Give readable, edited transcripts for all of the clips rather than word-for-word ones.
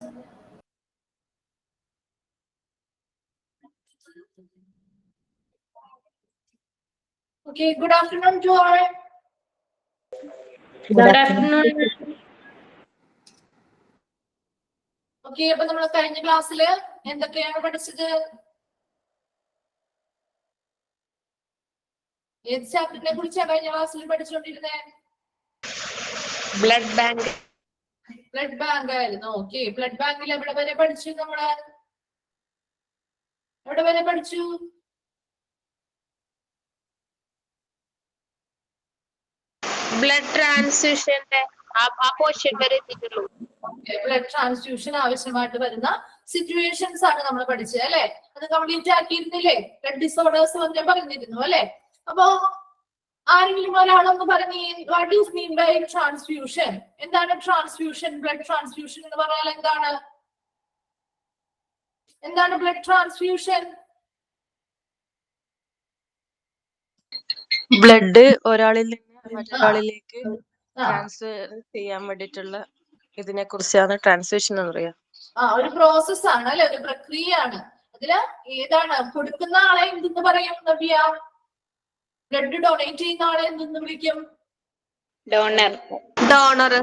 Okay, good afternoon to all. Good afternoon. Okay, അപ്പൊ നമ്മൾ കഴിഞ്ഞ ക്ലാസ്സിൽ എന്തൊക്കെയാണ് പഠിച്ചത്? ഏത് ചാപ്റ്ററിനെ കുറിച്ചാണ് കഴിഞ്ഞ ക്ലാസ്സിൽ പഠിച്ചുകൊണ്ടിരുന്നത്? Blood bank. ബ്ലഡ് ബാങ്ക് ആയിരുന്നു. ഓക്കെ, ബ്ലഡ് ബാങ്കിൽ എവിടെ വരെ പഠിച്ചു? നമ്മള് എവിടെ വരെ പഠിച്ചു? ബ്ലഡ് ട്രാൻസ്ഫ്യൂഷന്റെ ആ പോർഷൻ വരെ എത്തിയിട്ടുള്ളൂ. ബ്ലഡ് ട്രാൻസ്ഫ്യൂഷൻ ആവശ്യമായിട്ട് വരുന്ന സിറ്റുവേഷൻസ് ആണ് നമ്മൾ പഠിച്ചത് അല്ലെ? അത് കംപ്ലീറ്റ് ആക്കിയിരുന്നില്ലേ? ബ്ലഡ് ഡിസോർഡേഴ്സ് വരെ പറഞ്ഞിരുന്നു അല്ലെ? അപ്പൊ ആരെങ്കിലും ഒരാളൊന്ന് പറഞ്ഞേ, what is mean by transfusion? എന്താണ് ട്രാൻസ്ഫ്യൂഷൻ? ബ്ലഡ് ട്രാൻസ്ഫ്യൂഷൻ എന്ന് പറഞ്ഞാൽ എന്താണ്? എന്താണ് ബ്ലഡ് ട്രാൻസ്ഫ്യൂഷൻ? ബ്ലഡ് ഒരാളിൽ നിന്ന് മറ്റൊരാളിലേക്ക് ട്രാൻസ്ഫർ ചെയ്യാൻ വേണ്ടിയിട്ടുള്ള ഇതിനെ കുറിച്ചാണ് ട്രാൻസ്ഫ്യൂഷൻ എന്ന് പറയാ. ഒരു പ്രോസസ് ആണ് അല്ലെ? ഒരു പ്രക്രിയയാണ്. അതില് ഏതാണ് കൊടുക്കുന്ന ആളെ എന്തെന്ന് പറയും? നവ്യ, ബ്ലഡ് ഡൊണേറ്റ് ചെയ്യുന്ന ആളെ എന്തെന്ന് വിളിക്കും? ഡോണർ. ഡോണർ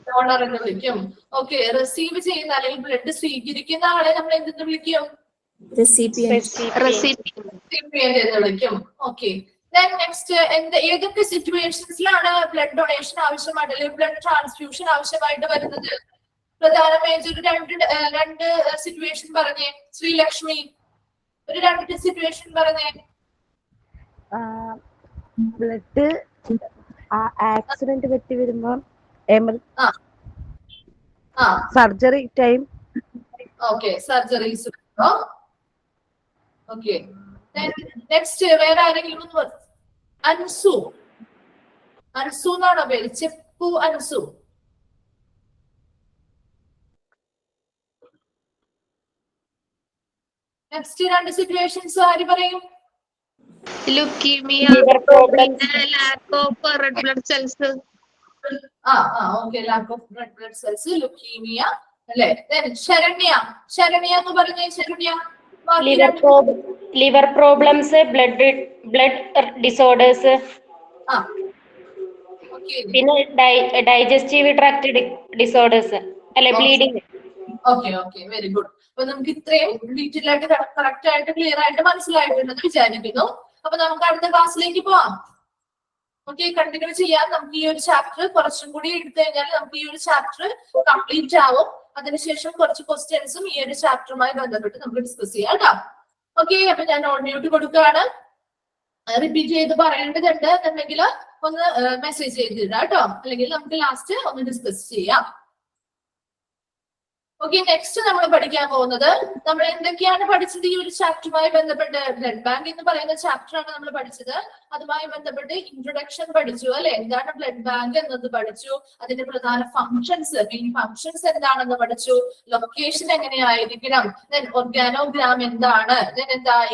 ഡോണർ എന്ന് വിളിക്കും. ഓക്കെ, റിസീവ് ചെയ്യുന്ന അല്ലെങ്കിൽ ബ്ലഡ് സ്വീകരിക്കുന്ന ആളെ നമ്മൾ എന്തെന്ന് വിളിക്കും? റെസിപ്പിയന്റ് എന്ന് വിളിക്കും. ഓക്കെ, നെക്സ്റ്റ് ഏതൊക്കെ സിറ്റുവേഷൻസിലാണ് ബ്ലഡ് ഡൊണേഷൻ ആവശ്യമായിട്ട് അല്ലെങ്കിൽ ബ്ലഡ് ട്രാൻസ്ഫ്യൂഷൻ ആവശ്യമായിട്ട് വരുന്നത്? പ്രധാനമായിട്ട് ഒരു രണ്ട് സിറ്റുവേഷൻ പറഞ്ഞേ. ശ്രീലക്ഷ്മി, ഒരു രണ്ട് സിറ്റുവേഷൻ പറഞ്ഞേ. ബ്ലഡ് ആക്സിഡന്റ് പറ്റി വരുമ്പോ surgery time. Okay, surgeries. Okay, next വേറെ ആരെങ്കിലും ഒന്ന്? അൻസു, അൻസു എന്നാണോ പേര്? ചെപ്പു അൻസു. നെക്സ്റ്റ് രണ്ട് സിറ്റുവേഷൻസ് ആര് പറയും? Leukaemia, lack of red blood cells. Okay, lack of red blood cells, leukaemia അല്ലെ? ശരണ്യ, ശരണ്യ എന്ന് പറഞ്ഞേ. Saranya, liver problems, blood disorders, പിന്നെ ഡൈജസ്റ്റീവ് ട്രാക്ട് ഡിസോർഡേഴ്സ് അല്ലെ, bleeding. Okay okay, very good. അപ്പൊ നമുക്ക് ഇത്രയും ഡീറ്റെയിൽ ആയിട്ട് കറക്റ്റ് ആയിട്ട് ക്ലിയർ ആയിട്ട് മനസ്സിലായിട്ടുണ്ടെന്ന് വിചാരിക്കുന്നു. അപ്പൊ നമുക്ക് അടുത്ത ക്ലാസ്സിലേക്ക് പോവാം. ഓക്കെ, കണ്ടിന്യൂ ചെയ്യാം. നമുക്ക് ഈ ഒരു ചാപ്റ്റർ കുറച്ചും കൂടി എടുത്തു കഴിഞ്ഞാൽ നമുക്ക് ഈ ഒരു ചാപ്റ്റർ കംപ്ലീറ്റ് ആവും. അതിനുശേഷം കുറച്ച് ക്വസ്റ്റ്യൻസും ഈ ഒരു ചാപ്റ്ററുമായി ബന്ധപ്പെട്ട് നമുക്ക് ഡിസ്കസ് ചെയ്യാം കേട്ടോ. ഓക്കെ, അപ്പൊ ഞാൻ ഓൺ മ്യൂട്ട് കൊടുക്കുകയാണ്. റിപ്പീറ്റ് ചെയ്ത് പറയേണ്ടതുണ്ട് എന്നുണ്ടെങ്കിൽ ഒന്ന് മെസ്സേജ് ചെയ്തിടാം കേട്ടോ, അല്ലെങ്കിൽ നമുക്ക് ലാസ്റ്റ് ഒന്ന് ഡിസ്കസ് ചെയ്യാം. ഓക്കെ, നെക്സ്റ്റ് നമ്മൾ പഠിക്കാൻ പോകുന്നത്, നമ്മൾ എന്തൊക്കെയാണ് പഠിച്ചത് ഈ ഒരു ചാപ്റ്ററുമായി ബന്ധപ്പെട്ട്? ബ്ലഡ് ബാങ്ക് എന്ന് പറയുന്ന ചാപ്റ്റർ ആണ് നമ്മൾ പഠിച്ചത്. അതുമായി ബന്ധപ്പെട്ട് ഇൻട്രൊഡക്ഷൻ പഠിച്ചു അല്ലെ? എന്താണ് ബ്ലഡ് ബാങ്ക് എന്നത് പഠിച്ചു. അതിന്റെ പ്രധാന ഫങ്ഷൻസ്, മെയിൻ ഫങ്ഷൻസ് എന്താണെന്ന് പഠിച്ചു. ലൊക്കേഷൻ എങ്ങനെയായിരിക്കണം, ഓർഗാനോഗ്രാം എന്താണ്,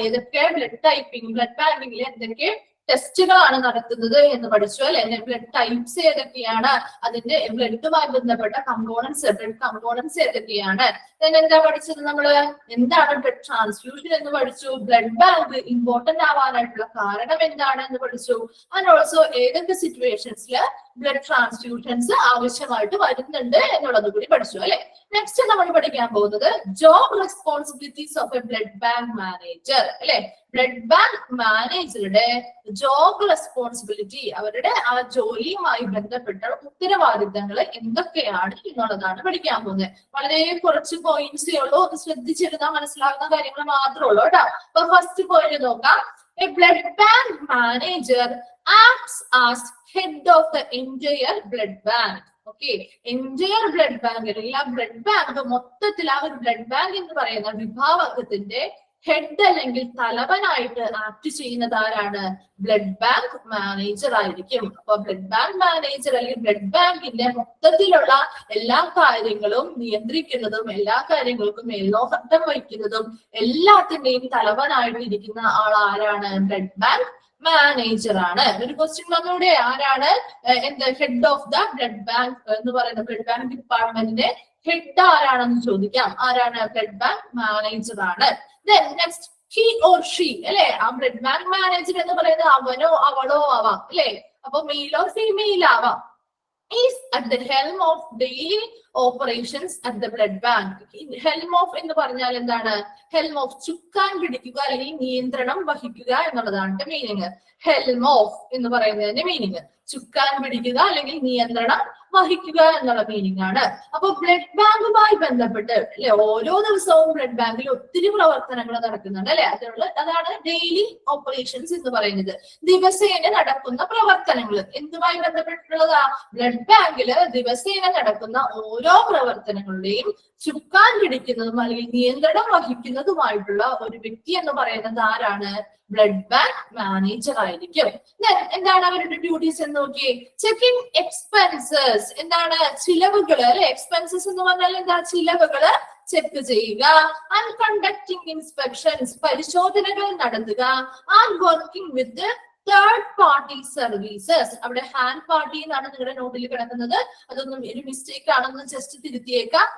ഏതൊക്കെ ബ്ലഡ് ടൈപ്പിംഗ്, ബ്ലഡ് ബാങ്കിങ്ങിൽ എന്തൊക്കെ ടെസ്റ്റുകളാണ് നടത്തുന്നത് എന്ന് പഠിച്ചു അല്ലെ? ബ്ലഡ് ടൈപ്സ് ഏതൊക്കെയാണ്, അതിന്റെ ബ്ലഡുമായി ബന്ധപ്പെട്ട കമ്പോണൻസ്, ബ്ലഡ് കമ്പോണൻസ് ഏതൊക്കെയാണ്. എന്താ പഠിച്ചത് നമ്മള്? എന്താണ് ബ്ലഡ് ട്രാൻസ്ഫ്യൂഷൻ എന്ന് പഠിച്ചു. ബ്ലഡ് ബാങ്ക് ഇമ്പോർട്ടന്റ് ആവാനായിട്ടുള്ള കാരണം എന്താണ് എന്ന് പഠിച്ചു. ആൻഡ് ഓൾസോ ഏതൊക്കെ സിറ്റുവേഷൻസിൽ ബ്ലഡ് ട്രാൻസ്ഫ്യൂഷൻസ് ആവശ്യമായിട്ട് വരുന്നുണ്ട് എന്നുള്ളത് കൂടി പഠിച്ചു അല്ലെ? നെക്സ്റ്റ് നമ്മൾ പഠിക്കാൻ പോകുന്നത് job responsibilities of a blood bank manager അല്ലെ? ബ്ലഡ് ബാങ്ക് മാനേജറുടെ ജോബ് റെസ്പോൺസിബിലിറ്റി, അവരുടെ ആ ജോലിയുമായി ബന്ധപ്പെട്ട ഉത്തരവാദിത്തങ്ങൾ എന്തൊക്കെയാണ് എന്നുള്ളതാണ് പഠിക്കാൻ പോകുന്നത്. വളരെ കുറച്ച് പോയിന്റ്സേ ഉള്ളൂ, അത് ശ്രദ്ധിച്ചിരുന്നാൽ മനസ്സിലാകുന്ന കാര്യങ്ങൾ മാത്രമേ ഉള്ളൂ കേട്ടോ. അപ്പൊ ഫസ്റ്റ് പോയിന്റ് നോക്കാം. A blood bank manager acts as head of the entire blood bank. Okay, entire blood bank അല്ലെങ്കിൽ ആ ബ്ലഡ് ബാങ്ക് മൊത്തത്തിൽ ആ ഒരു ബ്ലഡ് ബാങ്ക് എന്ന് പറയുന്ന വിഭാഗത്തിന്റെ ഹെഡ് അല്ലെങ്കിൽ തലവനായിട്ട് ആക്ട് ചെയ്യുന്നത് ആരാണ്? ബ്ലഡ് ബാങ്ക് മാനേജർ ആയിരിക്കും. അപ്പൊ ബ്ലഡ് ബാങ്ക് മാനേജർ അല്ലെങ്കിൽ ബ്ലഡ് ബാങ്കിന്റെ മൊത്തത്തിലുള്ള എല്ലാ കാര്യങ്ങളും നിയന്ത്രിക്കുന്നതും എല്ലാ കാര്യങ്ങൾക്കും മേൽനോട്ടം വഹിക്കുന്നതും എല്ലാത്തിന്റെയും തലവനായിട്ട് ഇരിക്കുന്ന ആൾ ആരാണ്? ബ്ലഡ് ബാങ്ക് മാനേജർ ആണ്. ഒരു ക്വസ്റ്റ്യൻ വന്നൂടെ, ആരാണ് head of the blood bank എന്ന് പറയുന്ന ബ്ലഡ് ബാങ്ക് ഡിപ്പാർട്ട്മെന്റിന്റെ ഹെഡ് ആരാണെന്ന് ചോദിക്കാം. ആരാണ്? ബ്ലഡ് ബാങ്ക് മാനേജർ ആണ്. നെക്സ്റ്റ് he or she അല്ലെ, ആ ബ്ലഡ് ബാങ്ക് മാനേജർ എന്ന് പറയുന്നത് അവനോ അവളോ ആവാം അല്ലെ, അപ്പൊ മെയിലോ ഫീമെയിൽ ആവാം. is at the helm of daily operations at the blood bank. helm of എന്ന് പറഞ്ഞാൽ എന്താണ്? helm of ചുക്കാൻ പിടിക്കുക അല്ലെങ്കിൽ നിയന്ത്രണം വഹിക്കുക എന്നുള്ളതാണ് മീനിങ്. helm of എന്ന് പറയുന്നതിന്റെ മീനിങ് ചുക്കാൻ പിടിക്കുക അല്ലെങ്കിൽ നിയന്ത്രണം വഹിക്കുക എന്നുള്ള മീനിങ് ആണ്. അപ്പൊ ബ്ലഡ് ബാങ്കുമായി ബന്ധപ്പെട്ട് അല്ലെ ഓരോ ദിവസവും ബ്ലഡ് ബാങ്കിൽ ഒത്തിരി പ്രവർത്തനങ്ങൾ നടക്കുന്നുണ്ട് അല്ലെ, അതാണ് ഡെയിലി ഓപ്പറേഷൻസ് എന്ന് പറയുന്നത്. ദിവസേന നടക്കുന്ന പ്രവർത്തനങ്ങൾ എന്തുമായി ബന്ധപ്പെട്ടിട്ടുള്ളതാ? ബ്ലഡ് ബാങ്കില് ദിവസേന നടക്കുന്ന ഓരോ പ്രവർത്തനങ്ങളുടെയും ചുക്കാൻ പിടിക്കുന്നതും അല്ലെങ്കിൽ നിയന്ത്രണം വഹിക്കുന്നതുമായിട്ടുള്ള ഒരു വ്യക്തി എന്ന് പറയുന്നത് ആരാണ്? ബ്ലഡ് ബാങ്ക് മാനേജർ ആയിരിക്കും. എന്താണ് അവരുടെ ഡ്യൂട്ടീസ് എന്ന് നോക്കിയേ. ചെക്കിംഗ് എക്സ്പെൻസസ്, എന്താണ്? ചിലവുകള് അല്ലെ. എക്സ്പെൻസസ് എന്ന് പറഞ്ഞാൽ എന്താ? ചിലവുകള് ചെക്ക് ചെയ്യുക. ആൻഡ് കണ്ടക്ടിങ് ഇൻസ്പെക്ഷൻസ്, പരിശോധനകൾ നടത്തുക. And working with third party services, അവിടെ ഹാൻഡ് പാർട്ടി എന്നാണ് നിങ്ങളുടെ നോട്ടിൽ കിടക്കുന്നത്, അതൊന്നും ഒരു മിസ്റ്റേക്ക് ആണെന്ന് ജസ്റ്റ് തിരുത്തിയേക്കാം.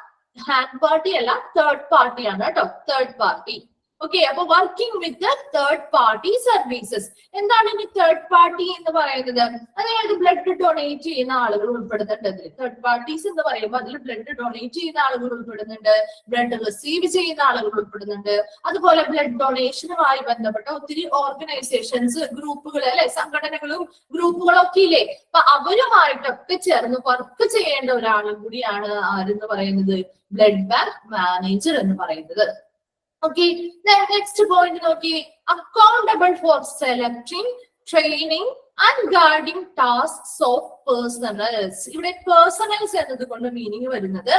ഹാൻഡ് പാർട്ടി അല്ല, തേർഡ് പാർട്ടി ആണ് കേട്ടോ, തേർഡ് പാർട്ടി. ഓക്കെ, അപ്പൊ working with third party services. എന്താണ് ഈ തേർഡ് പാർട്ടി എന്ന് പറയുന്നത്? അതായത് ബ്ലഡ് ഡൊണേറ്റ് ചെയ്യുന്ന ആളുകൾ ഉൾപ്പെടുന്നുണ്ട് അതിൽ. തേർഡ് പാർട്ടീസ് എന്ന് പറയുമ്പോൾ അതിൽ ബ്ലഡ് ഡൊണേറ്റ് ചെയ്യുന്ന ആളുകൾ ഉൾപ്പെടുന്നുണ്ട്, ബ്ലഡ് റിസീവ് ചെയ്യുന്ന ആളുകൾ ഉൾപ്പെടുന്നുണ്ട്. അതുപോലെ ബ്ലഡ് ഡൊണേഷനുമായി ബന്ധപ്പെട്ട ഒത്തിരി ഓർഗനൈസേഷൻസ്, ഗ്രൂപ്പുകൾ അല്ലെ, സംഘടനകളും ഗ്രൂപ്പുകളും ഒക്കെ ഇല്ലേ, അപ്പൊ അവരുമായിട്ടൊക്കെ ചേർന്ന് വർക്ക് ചെയ്യേണ്ട ഒരാളും കൂടിയാണ് ആരെന്ന് പറയുന്നത്? ബ്ലഡ് ബാങ്ക് മാനേജർ എന്ന് പറയുന്നത്. Okay, then next point നോക്കി. Accountable for selecting, training and guarding tasks of personals. ഇവിടെ പേഴ്സണൽസ് എന്നത് കൊണ്ട് മീനിങ് വരുന്നത്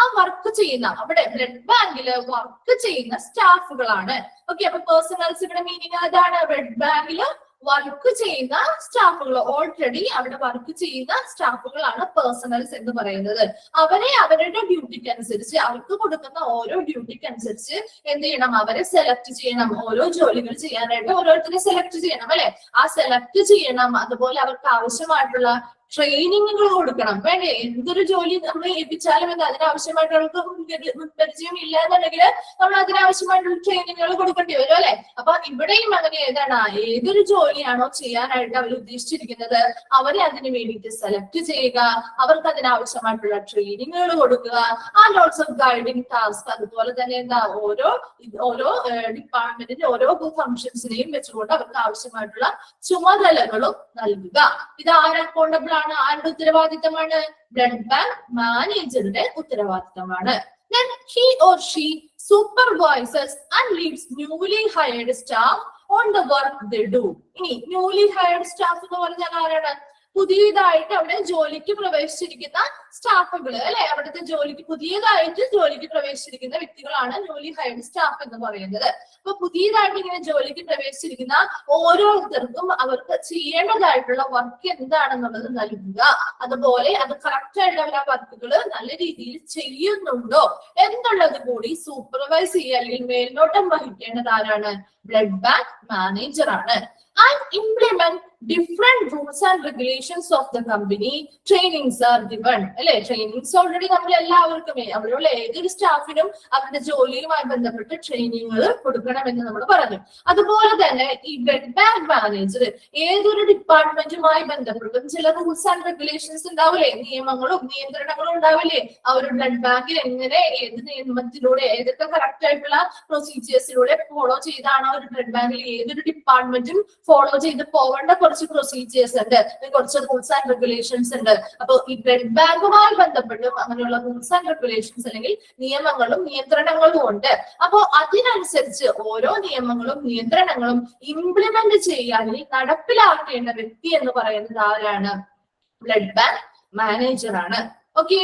ആ വർക്ക് ചെയ്യുന്ന, അവിടെ ബ്ലഡ് ബാങ്കില് വർക്ക് ചെയ്യുന്ന സ്റ്റാഫുകളാണ്. ഓക്കെ, അപ്പൊ പേഴ്സണൽസ് ഇവിടെ മീനിങ് അതാണ്. ബ്ലഡ് ബാങ്കില് വർക്ക് ചെയ്യുന്ന സ്റ്റാഫുകൾ, ഓൾറെഡി അവിടെ വർക്ക് ചെയ്യുന്ന സ്റ്റാഫുകളാണ് പേഴ്സണൽസ് എന്ന് പറയുന്നത്. അവരെ അവരുടെ ഡ്യൂട്ടിക്ക് അനുസരിച്ച്, അവർക്ക് കൊടുക്കുന്ന ഓരോ ഡ്യൂട്ടിക്ക് അനുസരിച്ച് എന്ത് ചെയ്യണം? അവരെ സെലക്ട് ചെയ്യണം. ഓരോ ജോലികൾ ചെയ്യാനായിട്ട് ഓരോരുത്തരെ സെലക്ട് ചെയ്യണം അല്ലെ, ആ സെലക്ട് ചെയ്യണം. അതുപോലെ അവർക്ക് ആവശ്യമായിട്ടുള്ള ട്രെയിനിങ്ങുകൾ കൊടുക്കണം. വേണ്ടേ? എന്തൊരു ജോലി നമ്മൾ ഏൽപ്പിച്ചാലും എന്താ അതിനാവശ്യമായിട്ടുള്ള മുൻപരിചയം ഇല്ല എന്നുണ്ടെങ്കിൽ നമ്മൾ അതിനാവശ്യമായിട്ടുള്ള ട്രെയിനിങ്ങുകൾ കൊടുക്കേണ്ടി വരും അല്ലെ. അപ്പൊ ഇവിടെയും അങ്ങനെ ഏതാണ്? ഏതൊരു ജോലിയാണോ ചെയ്യാനായിട്ട് അവർ ഉദ്ദേശിച്ചിരിക്കുന്നത് അവരെ അതിന് വേണ്ടിയിട്ട് സെലക്ട് ചെയ്യുക, അവർക്ക് അതിനാവശ്യമായിട്ടുള്ള ട്രെയിനിങ്ങുകൾ കൊടുക്കുക. ആൻഡ് ഓൾസോ ഗൈഡിങ് ടാസ്ക്, അതുപോലെ തന്നെ എന്താ ഓരോ ഡിപ്പാർട്ട്മെന്റിന്റെ ഓരോ ഫംഗ്ഷൻസിനെയും വെച്ചുകൊണ്ട് അവർക്ക് ആവശ്യമായിട്ടുള്ള ചുമതലകളും നൽകുക. ഇത് അക്കൗണ്ടബിൾ ആണ്. ആരുടെ ഉത്തരവാദിത്തമാണ്? ബ്ലഡ് ബാങ്ക് മാനേജറുടെ ഉത്തരവാദിത്തമാണ്. Then he or she supervises and leads newly hired staff on the work they do. ഇനി newly hired staff എന്ന് പറഞ്ഞാൽ ആരാണ്? പുതിയതായിട്ട് അവിടെ ജോലിക്ക് പ്രവേശിച്ചിരിക്കുന്ന സ്റ്റാഫുകൾ അല്ലെ, അവിടുത്തെ പുതിയതായിട്ട് ജോലിക്ക് പ്രവേശിച്ചിരിക്കുന്ന വ്യക്തികളാണ് ന്യൂലി ഹയർഡ് സ്റ്റാഫ് എന്ന് പറയുന്നത്. അപ്പൊ പുതിയതായിട്ട് ഇങ്ങനെ ജോലിക്ക് പ്രവേശിച്ചിരിക്കുന്ന ഓരോരുത്തർക്കും അവർക്ക് ചെയ്യേണ്ടതായിട്ടുള്ള വർക്ക് എന്താണെന്നുള്ളത് നൽകുക. അതുപോലെ അത് കറക്റ്റ് ആയിട്ട് അവർ ആ വർക്കുകൾ നല്ല രീതിയിൽ ചെയ്യുന്നുണ്ടോ എന്നുള്ളത് കൂടി സൂപ്പർവൈസ് ചെയ്യുക അല്ലെങ്കിൽ മേൽനോട്ടം വഹിക്കേണ്ടത് ആരാണ്? ബ്ലഡ് ബാങ്ക് മാനേജർ ആണ്. And implement different rules and regulations of the company. Trainings are given. അല്ലെ, ട്രെയിനിങ്സ് ഓൾറെഡി നമ്മൾ എല്ലാവർക്കും അവിടെയുള്ള ഏതൊരു സ്റ്റാഫിനും അവരുടെ ജോലിയുമായി ബന്ധപ്പെട്ട് ട്രെയിനിങ്ങുകൾ കൊടുക്കണമെന്ന് നമ്മൾ പറഞ്ഞു. അതുപോലെ തന്നെ ഈ ബ്ലഡ് ബാങ്ക് മാനേജർ ഏതൊരു ഡിപ്പാർട്ട്മെന്റുമായി ബന്ധപ്പെട്ടും ചില റൂൾസ് ആൻഡ് റെഗുലേഷൻസ് ഉണ്ടാവില്ലേ, നിയമങ്ങളും നിയന്ത്രണങ്ങളും ഉണ്ടാവില്ലേ. ആ ഒരു ബ്ലഡ് ബാങ്കിൽ എങ്ങനെ, ഏത് നിയമത്തിലൂടെ, ഏതൊക്കെ കറക്റ്റ് ആയിട്ടുള്ള പ്രൊസീജിയേഴ്സിലൂടെ ഫോളോ ചെയ്താണ് ഒരു ബ്ലഡ് ബാങ്കിൽ ഏതൊരു ഡിപ്പാർട്ട്മെന്റും ഫോളോ ചെയ്ത് പോകേണ്ട കുറച്ച് പ്രൊസീജിയേഴ്സ് ഉണ്ട്, കുറച്ച് റൂൾസ് ആൻഡ് റെഗുലേഷൻസ് ഉണ്ട്. അപ്പൊ ഈ ബ്ലഡ് ബാങ്കുമായി ബന്ധപ്പെട്ടും അങ്ങനെയുള്ള റൂൾസ് ആൻഡ് റെഗുലേഷൻസ് അല്ലെങ്കിൽ നിയമങ്ങളും നിയന്ത്രണങ്ങളും ഉണ്ട്. അപ്പോ അതിനനുസരിച്ച് ഓരോ നിയമങ്ങളും നിയന്ത്രണങ്ങളും ഇംപ്ലിമെന്റ് ചെയ്യാൻ, നടപ്പിലാക്കേണ്ട വ്യക്തി എന്ന് പറയുന്നത് ആരാണ്? ബ്ലഡ് ബാങ്ക് മാനേജർ ആണ്. Okay,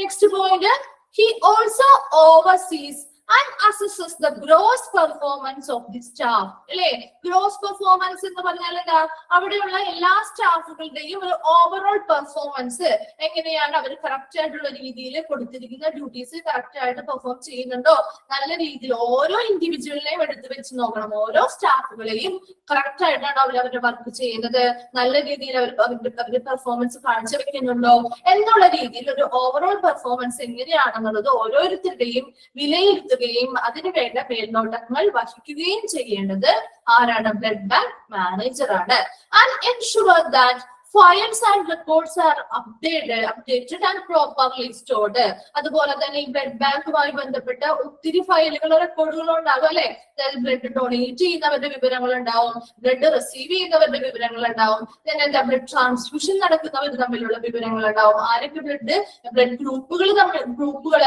next point. He also oversees and assesses the gross performance of the staff. അല്ലേ? ഗ്രോസ് പെർഫോമൻസ് എന്ന് പറഞ്ഞാൽ എന്താ? അവിടെയുള്ള എല്ലാ സ്റ്റാഫുകളുടെയും ഒരു ഓവറോൾ പെർഫോമൻസ് എങ്ങനെയാണ്, അവർ കറക്റ്റ് ആയിട്ടുള്ള രീതിയിൽ കൊടുത്തിരിക്കുന്ന ഡ്യൂട്ടീസ് കറക്റ്റ് ആയിട്ട് പെർഫോം ചെയ്യുന്നുണ്ടോ, നല്ല രീതിയിൽ ഓരോ ഇൻഡിവിജ്വലിനെയും എടുത്തു വെച്ച് നോക്കണം. ഓരോ സ്റ്റാഫുകളെയും കറക്റ്റ് ആയിട്ടാണ് അവരുടെ വർക്ക് ചെയ്യുന്നത്, നല്ല രീതിയിൽ അവരുടെ പെർഫോമൻസ് കാഴ്ചവെക്കുന്നുണ്ടോ എന്നുള്ള രീതിയിൽ ഒരു ഓവറോൾ പെർഫോമൻസ് എങ്ങനെയാണെന്നുള്ളത് ഓരോരുത്തരുടെയും വിലയിരുത്തുകയും അതിന് വേണ്ട മേൽനോട്ടങ്ങൾ വഹിക്കുകയും ചെയ്യേണ്ടത് ആരാണ്? ബ്ലഡ് ബാങ്ക് മാനേജർ ആണ്. And ensure that files and records are updated and properly stored. അതുപോലെ തന്നെ ഈ ബ്ലഡ് ബാങ്കുമായി ബന്ധപ്പെട്ട ഒത്തിരി ഫയലുകൾ റെക്കോർഡുകൾ ഉണ്ടാകും അല്ലെ? ബ്ലഡ് ഡൊണേറ്റ് ചെയ്യുന്നവരുടെ വിവരങ്ങൾ ഉണ്ടാവും, ബ്ലഡ് റിസീവ് ചെയ്യുന്നവരുടെ വിവരങ്ങൾ ഉണ്ടാവും, പിന്നെ ബ്ലഡ് ട്രാൻസ്ഫ്യൂഷൻ നടക്കുന്നവർ തമ്മിലുള്ള വിവരങ്ങൾ ഉണ്ടാവും, ആരൊക്കെ ബ്ലഡ് ഗ്രൂപ്പുകൾ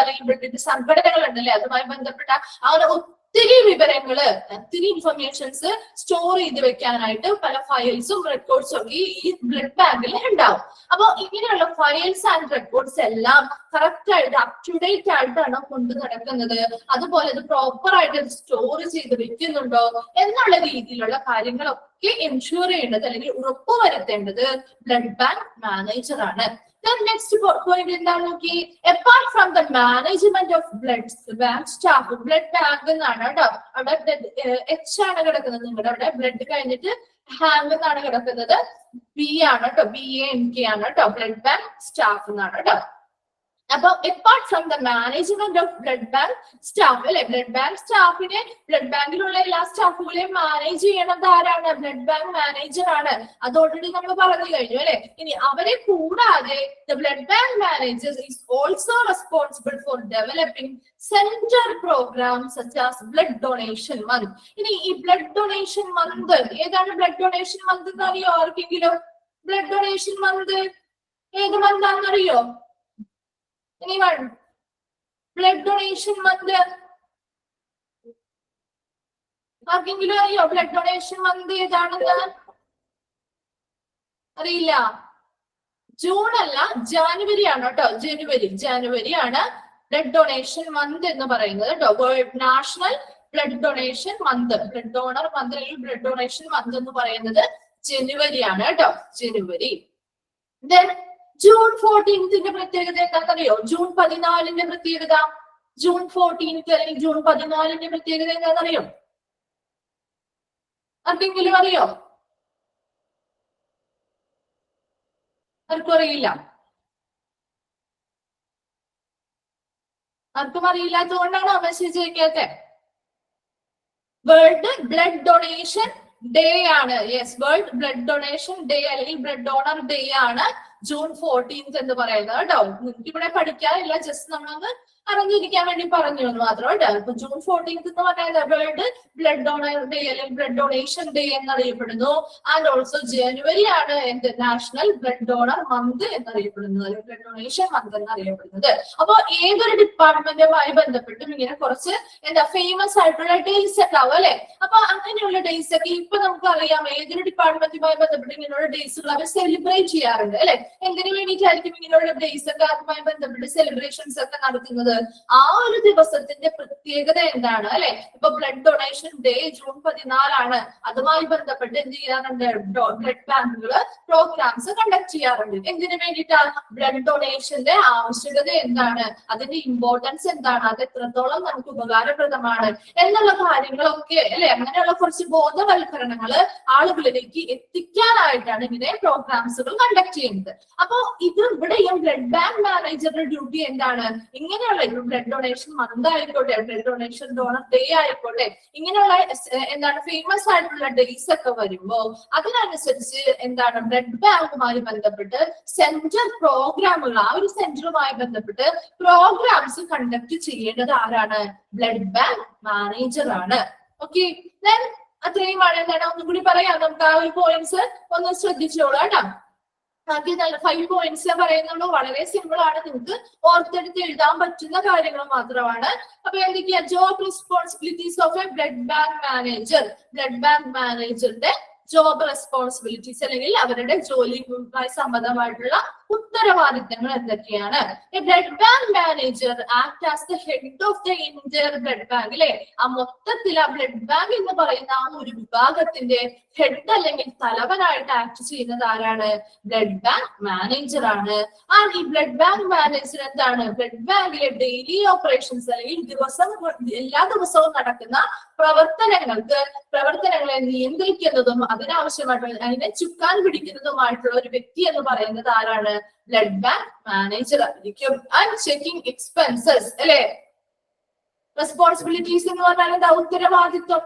അല്ലെങ്കിൽ ബ്ലഡിന്റെ സംഘടനകൾ ഉണ്ടല്ലേ, അതുമായി ബന്ധപ്പെട്ട അങ്ങനെ ഒത്തിരി വിവരങ്ങള്, ഒത്തിരി ഇൻഫർമേഷൻസ് സ്റ്റോർ ചെയ്ത് വെക്കാനായിട്ട് പല ഫയൽസും റെക്കോർഡ്സും ഒക്കെ ഈ ബ്ലഡ് ബാങ്കിൽ ഉണ്ടാവും. അപ്പൊ ഇങ്ങനെയുള്ള ഫയൽസ് ആൻഡ് റെക്കോർഡ്സ് എല്ലാം കറക്റ്റ് ആയിട്ട് അപ് ടു ഡേറ്റ് ആയിട്ടാണ് കൊണ്ടു നടക്കുന്നത്, അതുപോലെ അത് പ്രോപ്പർ ആയിട്ട് സ്റ്റോർ ചെയ്ത് വെക്കുന്നുണ്ടോ എന്നുള്ള രീതിയിലുള്ള കാര്യങ്ങളൊക്കെ എൻഷുർ ചെയ്യേണ്ടത് അല്ലെങ്കിൽ ഉറപ്പുവരുത്തേണ്ടത് ബ്ലഡ് ബാങ്ക് മാനേജർ ആണ്. Then next point എന്താണ് നോക്കി? Apart from the management of blood bank staff, blood bank എന്നാണ് കേട്ടോ, അവിടെ H ആണ് കിടക്കുന്നത്, നിങ്ങളുടെ അവിടെ ബ്ലഡ് കഴിഞ്ഞിട്ട് ഹാങ് എന്നാണ് കിടക്കുന്നത്, B ആണ് കേട്ടോ, BANK ആണ് കേട്ടോ, ബ്ലഡ് ബാങ്ക് സ്റ്റാഫ് എന്നാണ് കേട്ടോ. അപ്പൊ apart from the management of blood bank staff അല്ലെ, ബ്ലഡ് ബാങ്ക് സ്റ്റാഫിനെ, ബ്ലഡ് ബാങ്കിലുള്ള എല്ലാ സ്റ്റാഫുകളെയും മാനേജ് ചെയ്യണത് ആരാണ്? ബ്ലഡ് ബാങ്ക് മാനേജർ ആണ്. അത് ഓൾറെഡി നമ്മൾ പറഞ്ഞു കഴിഞ്ഞു അല്ലെ. ഇനി അവരെ കൂടാതെ the blood bank manager is also responsible for developing centre programmes such as blood donation month. ഇനി ഈ ബ്ലഡ് ഡൊണേഷൻ മന്ത് ഏതാണ്? ബ്ലഡ് ഡൊണേഷൻ മന്ത് എന്ന് അറിയോ ആർക്കെങ്കിലും? ബ്ലഡ് ഡൊണേഷൻ മന്ത് ഏത് മന്താണെന്നറിയോ? Anyone? Blood donation month. ആർക്കെങ്കിലും അറിയോ ബ്ലഡ് ഡൊണേഷൻ മന്ത് ഏതാണെന്ന്? അറിയില്ല. ജൂൺ അല്ല, ജാനുവരി ആണ് കേട്ടോ. ജനുവരി ആണ് ബ്ലഡ് ഡൊണേഷൻ മന്ത് എന്ന് പറയുന്നത് കേട്ടോ. World national blood donation month, blood donor month അല്ലെങ്കിൽ ബ്ലഡ് ഡൊണേഷൻ മന്ത് എന്ന് പറയുന്നത് ജനുവരി ആണ് കേട്ടോ, ജനുവരി. Then ജൂൺ 14th പ്രത്യേകത എന്താണെന്നറിയോ? ജൂൺ 14 പ്രത്യേകത, ജൂൺ 14 അല്ലെങ്കിൽ ജൂൺ 14 പ്രത്യേകത എന്താണെന്നറിയോ? ആർക്കെങ്കിലും അറിയോ? ആർക്കും അറിയില്ല. ആർക്കും അറിയില്ലാത്തതുകൊണ്ടാണോ മെസ്സേജ് അയക്കാത്തെ? വേൾഡ് ബ്ലഡ് ഡൊണേഷൻ ഡേ ആണ്. Yes, world blood donation day അല്ലെങ്കിൽ ബ്ലഡ് ഡോണർ ഡേ ആണ് ജൂൺ 14 എന്ന് പറയുന്നത് കേട്ടോ. നിങ്ങൾക്ക് ഇവിടെ പഠിക്കാനില്ല, ജസ്റ്റ് നമ്മളൊന്ന് അറിഞ്ഞിരിക്കാൻ വേണ്ടി പറഞ്ഞു എന്ന് മാത്രം കേട്ടോ. ഇപ്പൊ ജൂൺ 14 എന്ന് പറയുന്നത് വേൾഡ് ബ്ലഡ് ഡോണർ ഡേ അല്ലെങ്കിൽ ബ്ലഡ് ഡൊണേഷൻ ഡേ എന്നറിയപ്പെടുന്നു. ആൻഡ് ഓൾസോ ജനുവരി ആണ് എന്ത്? നാഷണൽ ബ്ലഡ് ഡോണർ മന്ത് എന്നറിയപ്പെടുന്നത്, അല്ലെങ്കിൽ ബ്ലഡ് ഡൊണേഷൻ മന്ത് എന്നറിയപ്പെടുന്നത്. അപ്പൊ ഏതൊരു ഡിപ്പാർട്ട്മെന്റുമായി ബന്ധപ്പെട്ടും ഇങ്ങനെ കുറച്ച് ഫേമസ് ആയിട്ടുള്ള ഡേയ്സ് ഉണ്ടാവും അല്ലെ. അപ്പൊ അങ്ങനെയുള്ള ഡേയ്സ് ഒക്കെ ഇപ്പൊ നമുക്കറിയാം, ഏതൊരു ഡിപ്പാർട്ട്മെന്റുമായി ബന്ധപ്പെട്ട് ഇങ്ങനെയുള്ള ഡേയ്സുകൾ അവർ സെലിബ്രേറ്റ് ചെയ്യാറുണ്ട് അല്ലെ. എന്തിനു വേണ്ടിയിട്ടായിരിക്കും ഇങ്ങനെയുള്ള ഡേയ്സ് ഒക്കെ അതുമായി ബന്ധപ്പെട്ട് സെലിബ്രേഷൻസ് ഒക്കെ നടത്തുന്നത്? ആ ഒരു ദിവസത്തിന്റെ പ്രത്യേകത എന്താണ് അല്ലെ. ഇപ്പൊ ബ്ലഡ് ഡൊണേഷൻ ഡേ ജൂൺ 14 ആണ്. അതുമായി ബന്ധപ്പെട്ട് എന്ത് ചെയ്യാറുണ്ട്? ബ്ലഡ് ബാങ്കുകള് പ്രോഗ്രാംസ് കണ്ടക്ട് ചെയ്യാറുണ്ട്. എന്തിനു വേണ്ടിയിട്ടാണ്? ബ്ലഡ് ഡൊണേഷന്റെ ആവശ്യകത എന്താണ്, അതിന്റെ ഇമ്പോർട്ടൻസ് എന്താണ്, അത് എത്രത്തോളം നമുക്ക് ഉപകാരപ്രദമാണ് എന്നുള്ള കാര്യങ്ങളൊക്കെ അല്ലെ, അങ്ങനെയുള്ള കുറച്ച് ബോധവൽക്കരണങ്ങള് ആളുകളിലേക്ക് എത്തിക്കാനായിട്ടാണ് ഇങ്ങനെ പ്രോഗ്രാംസുകൾ കണ്ടക്ട് ചെയ്യുന്നത്. അപ്പൊ ഇത് ഇവിടെയും ബ്ലഡ് ബാങ്ക് മാനേജറുടെ ഡ്യൂട്ടി എന്താണ്? ഇങ്ങനെയുള്ള ബ്ലഡ് ഡൊണേഷൻ മന്ത് ആയിക്കോട്ടെ, ബ്ലഡ് ഡൊണേഷൻ ഡോണർ ഡേ ആയിക്കോട്ടെ, ഇങ്ങനെയുള്ള ഫേമസ് ആയിട്ടുള്ള ഡേയ്സ് ഒക്കെ വരുമ്പോ അതിനനുസരിച്ച് ബ്ലഡ് ബാങ്കുമായി ബന്ധപ്പെട്ട് സെന്റർ പ്രോഗ്രാമുകൾ, ആ ഒരു സെന്ററുമായി ബന്ധപ്പെട്ട് പ്രോഗ്രാംസ് കണ്ടക്ട് ചെയ്യേണ്ടത് ആരാണ്? ബ്ലഡ് ബാങ്ക് മാനേജർ ആണ്. ഓക്കെ, അത്രയുമാണ്. എന്താണ് ഒന്നും കൂടി പറയാം നമുക്ക്. ആ ഒരു പോയിന്റ്സ് ഒന്ന് ശ്രദ്ധിച്ചോളൂ കേട്ടോ. ആദ്യം 5 പോയിന്റ്സ് പറയുന്നുള്ളൂ. വളരെ സിമ്പിൾ ആണ്, നിങ്ങൾക്ക് ഓർത്തെടുത്ത് എഴുതാൻ പറ്റുന്ന കാര്യങ്ങൾ മാത്രമാണ്. അപ്പൊ എന്തൊക്കെയാ? Job responsibilities of a blood bank manager. Blood bank മാനേജറുടെ ജോബ് റെസ്പോൺസിബിലിറ്റീസ് അല്ലെങ്കിൽ അവരുടെ ജോലിയുമായി സംബന്ധമായിട്ടുള്ള ഉത്തരവാദിത്തങ്ങൾ എന്തൊക്കെയാണ്? Blood bank manager act as the head of the inter blood bank അല്ലെ, ആ മൊത്തത്തിൽ ആ ബ്ലഡ് ബാങ്ക് എന്ന് പറയുന്ന ആ ഒരു വിഭാഗത്തിന്റെ ഹെഡ് അല്ലെങ്കിൽ തലവനായിട്ട് ആക്ട് ചെയ്യുന്നത് ആരാണ്? ബ്ലഡ് ബാങ്ക് മാനേജർ ആണ്. ആ ഈ ബ്ലഡ് ബാങ്ക് മാനേജർ എന്താണ്? ബ്ലഡ് ബാങ്കിലെ ഡെയിലി ഓപ്പറേഷൻസ് അല്ലെങ്കിൽ എല്ലാ ദിവസവും നടക്കുന്ന പ്രവർത്തനങ്ങളെ നിയന്ത്രിക്കുന്നതും അതിനാവശ്യമായിട്ടുള്ള അതിനെ ചുക്കാൻ പിടിക്കുന്നതുമായിട്ടുള്ള ഒരു വ്യക്തി എന്ന് പറയുന്നത് ആരാണ്? ബ്ലഡ് ബാങ്ക് മാനേജർ ആയിരിക്കും. ആൻഡ് ചെക്കിംഗ് എക്സ്പെൻസസ് അല്ലെ, റെസ്പോൺസിബിലിറ്റീസ് എന്ന് പറഞ്ഞാൽ എന്താ? ഉത്തരവാദിത്വം.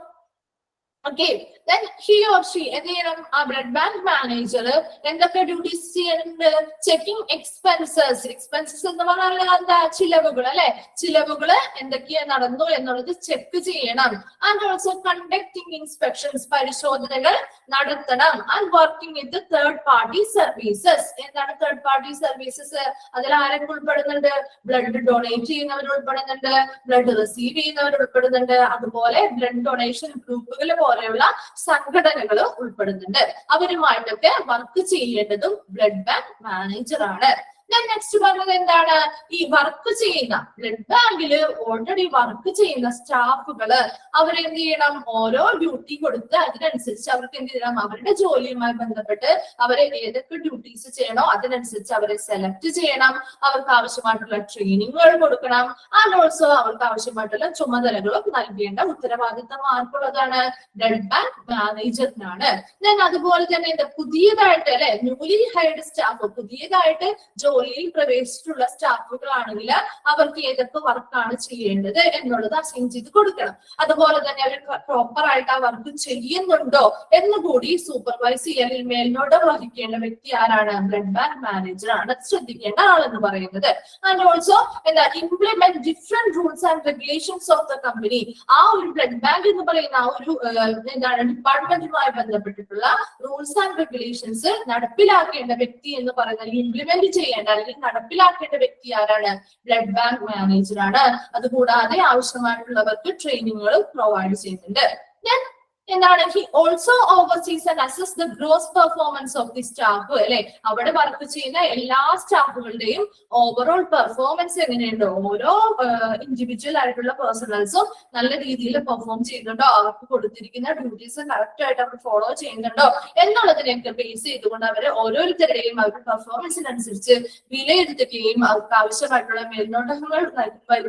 Okay, then he or she എന്ത് ചെയ്യണം? ആ ബ്ലഡ് ബാങ്ക് മാനേജർ എന്തൊക്കെ ഡ്യൂട്ടീസ് ചെയ്യുന്നുണ്ട്? Checking expenses. എക്സ്പെൻസസ് എന്ന് പറഞ്ഞാൽ എന്താ? ചിലവുകൾ അല്ലെ, ചിലവുകള് എന്തൊക്കെയാ നടന്നു എന്നുള്ളത് ചെക്ക് ചെയ്യണം. ആൻഡ് ഓൾസോ കണ്ടക്ടിങ് ഇൻസ്പെക്ഷൻസ്, പരിശോധനകൾ നടത്തണം. And working with third party services. എന്താണ് തേർഡ് പാർട്ടി സർവീസസ്? അതിൽ ആരൊക്കെ ഉൾപ്പെടുന്നുണ്ട്? ബ്ലഡ് ഡൊണേറ്റ് ചെയ്യുന്നവർ ഉൾപ്പെടുന്നുണ്ട്, ബ്ലഡ് റിസീവ് ചെയ്യുന്നവർ ഉൾപ്പെടുന്നുണ്ട്, അതുപോലെ ബ്ലഡ് ഡൊണേഷൻ ഗ്രൂപ്പുകൾ പോലെയുള്ള സംഘടനകൾ ഉൾപ്പെടുന്നുണ്ട്. അവരുമായിട്ടൊക്കെ വർക്ക് ചെയ്യേണ്ടതും ബ്ലഡ് ബാങ്ക് മാനേജർ ആണ്. നെക്സ്റ്റ് പറഞ്ഞത് എന്താണ്? ഈ വർക്ക് ചെയ്യുന്ന ബ്ലഡ് ബാങ്കില് ഓൾറെഡി വർക്ക് ചെയ്യുന്ന സ്റ്റാഫുകള് അവരെന്ത് ചെയ്യണം? ഓരോ ഡ്യൂട്ടി കൊടുത്ത് അതിനനുസരിച്ച് അവർക്ക് എന്ത് ചെയ്യണം? അവരുടെ ജോലിയുമായി ബന്ധപ്പെട്ട് അവരെ ഏതൊക്കെ ഡ്യൂട്ടീസ് ചെയ്യണോ അതിനനുസരിച്ച് അവരെ സെലക്ട് ചെയ്യണം. അവർക്ക് ആവശ്യമായിട്ടുള്ള ട്രെയിനിങ്ങുകൾ കൊടുക്കണം. ആൻഡ് ഓൾസോ അവർക്ക് ആവശ്യമായിട്ടുള്ള ചുമതലകളും നൽകേണ്ട ഉത്തരവാദിത്തം ആർക്കുള്ളതാണ്? Blood bank മാനേജറിനാണ്. അതുപോലെ തന്നെ എന്താ പുതിയതായിട്ട് അല്ലെ, ന്യൂലി ഹൈഡ് സ്റ്റാഫ്, പുതിയതായിട്ട് ജോലിയിൽ പ്രവേശിച്ചിട്ടുള്ള സ്റ്റാഫുകളാണെങ്കിൽ അവർക്ക് ഏതൊക്കെ വർക്കാണ് ചെയ്യേണ്ടത് എന്നുള്ളത് അസൈൻ ചെയ്ത് കൊടുക്കണം. അതുപോലെ തന്നെ അവർ പ്രോപ്പർ ആയിട്ട് ആ വർക്ക് ചെയ്യുന്നുണ്ടോ എന്നുകൂടി സൂപ്പർവൈസ് ചെയ്യാൻ മേൽനോട്ടം വഹിക്കേണ്ട വ്യക്തി ആരാണ്? ബ്ലഡ് ബാങ്ക് മാനേജർ ആണ്. ശ്രദ്ധിക്കേണ്ട ആളെന്ന് പറയുന്നത്. ആൻഡ് ഓൾസോ എന്താ? Implement different rules and regulations of the company. ആ ഒരു ബ്ലഡ് ബാങ്ക് എന്ന് പറയുന്ന ആ ഒരു എന്താണ് ഡിപ്പാർട്ട്മെന്റുമായി ബന്ധപ്പെട്ടിട്ടുള്ള റൂൾസ് ആൻഡ് റെഗുലേഷൻസ് നടപ്പിലാക്കേണ്ട വ്യക്തി എന്ന് പറയുന്നത്, ഇംപ്ലിമെന്റ് ചെയ്യേണ്ട അല്ലെങ്കിൽ നടപ്പിലാക്കേണ്ട വ്യക്തി ആരാണ്? ബ്ലഡ് ബാങ്ക് മാനേജർ ആണ്. അതുകൂടാതെ ആവശ്യമായിട്ടുള്ളവർക്ക് ട്രെയിനിങ്ങുകൾ പ്രൊവൈഡ് ചെയ്യുന്നുണ്ട്. എന്താണ്? He also oversees and assess the gross performance of the staff അല്ലെ, അവിടെ വർക്ക് ചെയ്യുന്ന എല്ലാ സ്റ്റാഫുകളുടെയും ഓവറോൾ പെർഫോമൻസ് എങ്ങനെയുണ്ടോ, ഓരോ ഇൻഡിവിജ്വൽ ആയിട്ടുള്ള പേഴ്സണൽസും നല്ല രീതിയിൽ പെർഫോം ചെയ്യുന്നുണ്ടോ, അവർക്ക് കൊടുത്തിരിക്കുന്ന ഡ്യൂട്ടീസ് കറക്റ്റ് ആയിട്ട് അവർ ഫോളോ ചെയ്യുന്നുണ്ടോ എന്നുള്ളതിനെയൊക്കെ ബേസ് ചെയ്തുകൊണ്ട് അവരെ ഓരോരുത്തരുടെയും അവരുടെ പെർഫോമൻസിനനുസരിച്ച് വിലയിരുത്തുകയും അവർക്ക് ആവശ്യമായിട്ടുള്ള മേൽനോട്ടങ്ങൾ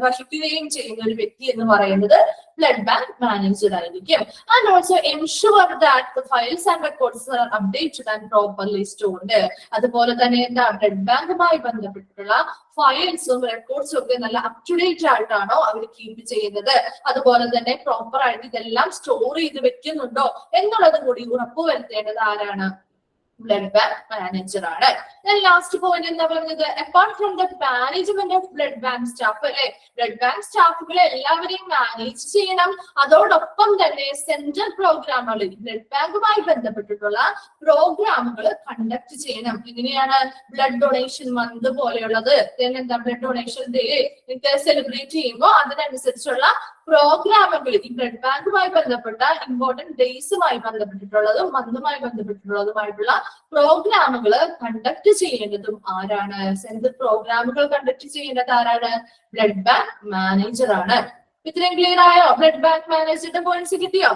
വഹിക്കുകയും ചെയ്യുന്ന ഒരു വ്യക്തി എന്ന് പറയുന്നത് ബ്ലഡ് ബാങ്ക് മാനേജർ ആയിരിക്കും. And also ensure that the files and records are updated and properly stored. അതുപോലെ തന്നെ എന്താ? ബ്ലഡ് ബാങ്കുമായി ബന്ധപ്പെട്ടിട്ടുള്ള ഫയൽസും റെക്കോർഡ്സും ഒക്കെ നല്ല അപ് ടു ഡേറ്റ് ആയിട്ടാണോ അവർ കീപ്പ് ചെയ്യുന്നത്, അതുപോലെ തന്നെ പ്രോപ്പർ ആയിട്ട് ഇതെല്ലാം സ്റ്റോർ ചെയ്ത് വെക്കുന്നുണ്ടോ എന്നുള്ളത് കൂടി ഉറപ്പുവരുത്തേണ്ടത് ആരാണ്? ബ്ലഡ് ബാങ്ക് മാനേജർ ആണ്. ലാസ്റ്റ് പോയിന്റ് എന്താ പറഞ്ഞത്? Apart from the management of blood bank staff അല്ലെ, ബ്ലഡ് ബാങ്ക് സ്റ്റാഫുകളെ എല്ലാവരെയും മാനേജ് ചെയ്യണം. അതോടൊപ്പം തന്നെ സെൻട്രൽ പ്രോഗ്രാമുകൾ, ബ്ലഡ് ബാങ്കുമായി ബന്ധപ്പെട്ടിട്ടുള്ള പ്രോഗ്രാമുകൾ കണ്ടക്ട് ചെയ്യണം. എങ്ങനെയാണ്? ബ്ലഡ് ഡൊണേഷൻ മന്ത് പോലെയുള്ളത്, എന്താ ബ്ലഡ് ഡൊണേഷൻ ഡേ സെലിബ്രേറ്റ് ചെയ്യുമ്പോൾ അതിനനുസരിച്ചുള്ള പ്രോഗ്രാമുകൾ ഈ ബ്ലഡ് ബാങ്കുമായി ബന്ധപ്പെട്ട ഇമ്പോർട്ടന്റ് ഡേയ്സുമായി ബന്ധപ്പെട്ടിട്ടുള്ളതും മന്തുമായി ബന്ധപ്പെട്ടിട്ടുള്ളതുമായിട്ടുള്ള പ്രോഗ്രാമുകൾ കണ്ടക്ട് ചെയ്യേണ്ടതും ആരാണ്? സെൻട്രൽ പ്രോഗ്രാമുകൾ കണ്ടക്ട് ചെയ്യേണ്ടത് ആരാണ്? ബ്ലഡ് ബാങ്ക് മാനേജർ ആണ്. ഇത്രയും ക്ലിയർ ആയോ? ബ്ലഡ് ബാങ്ക് മാനേജറുടെ പോയിന്റ്സ് കിട്ടിയോ?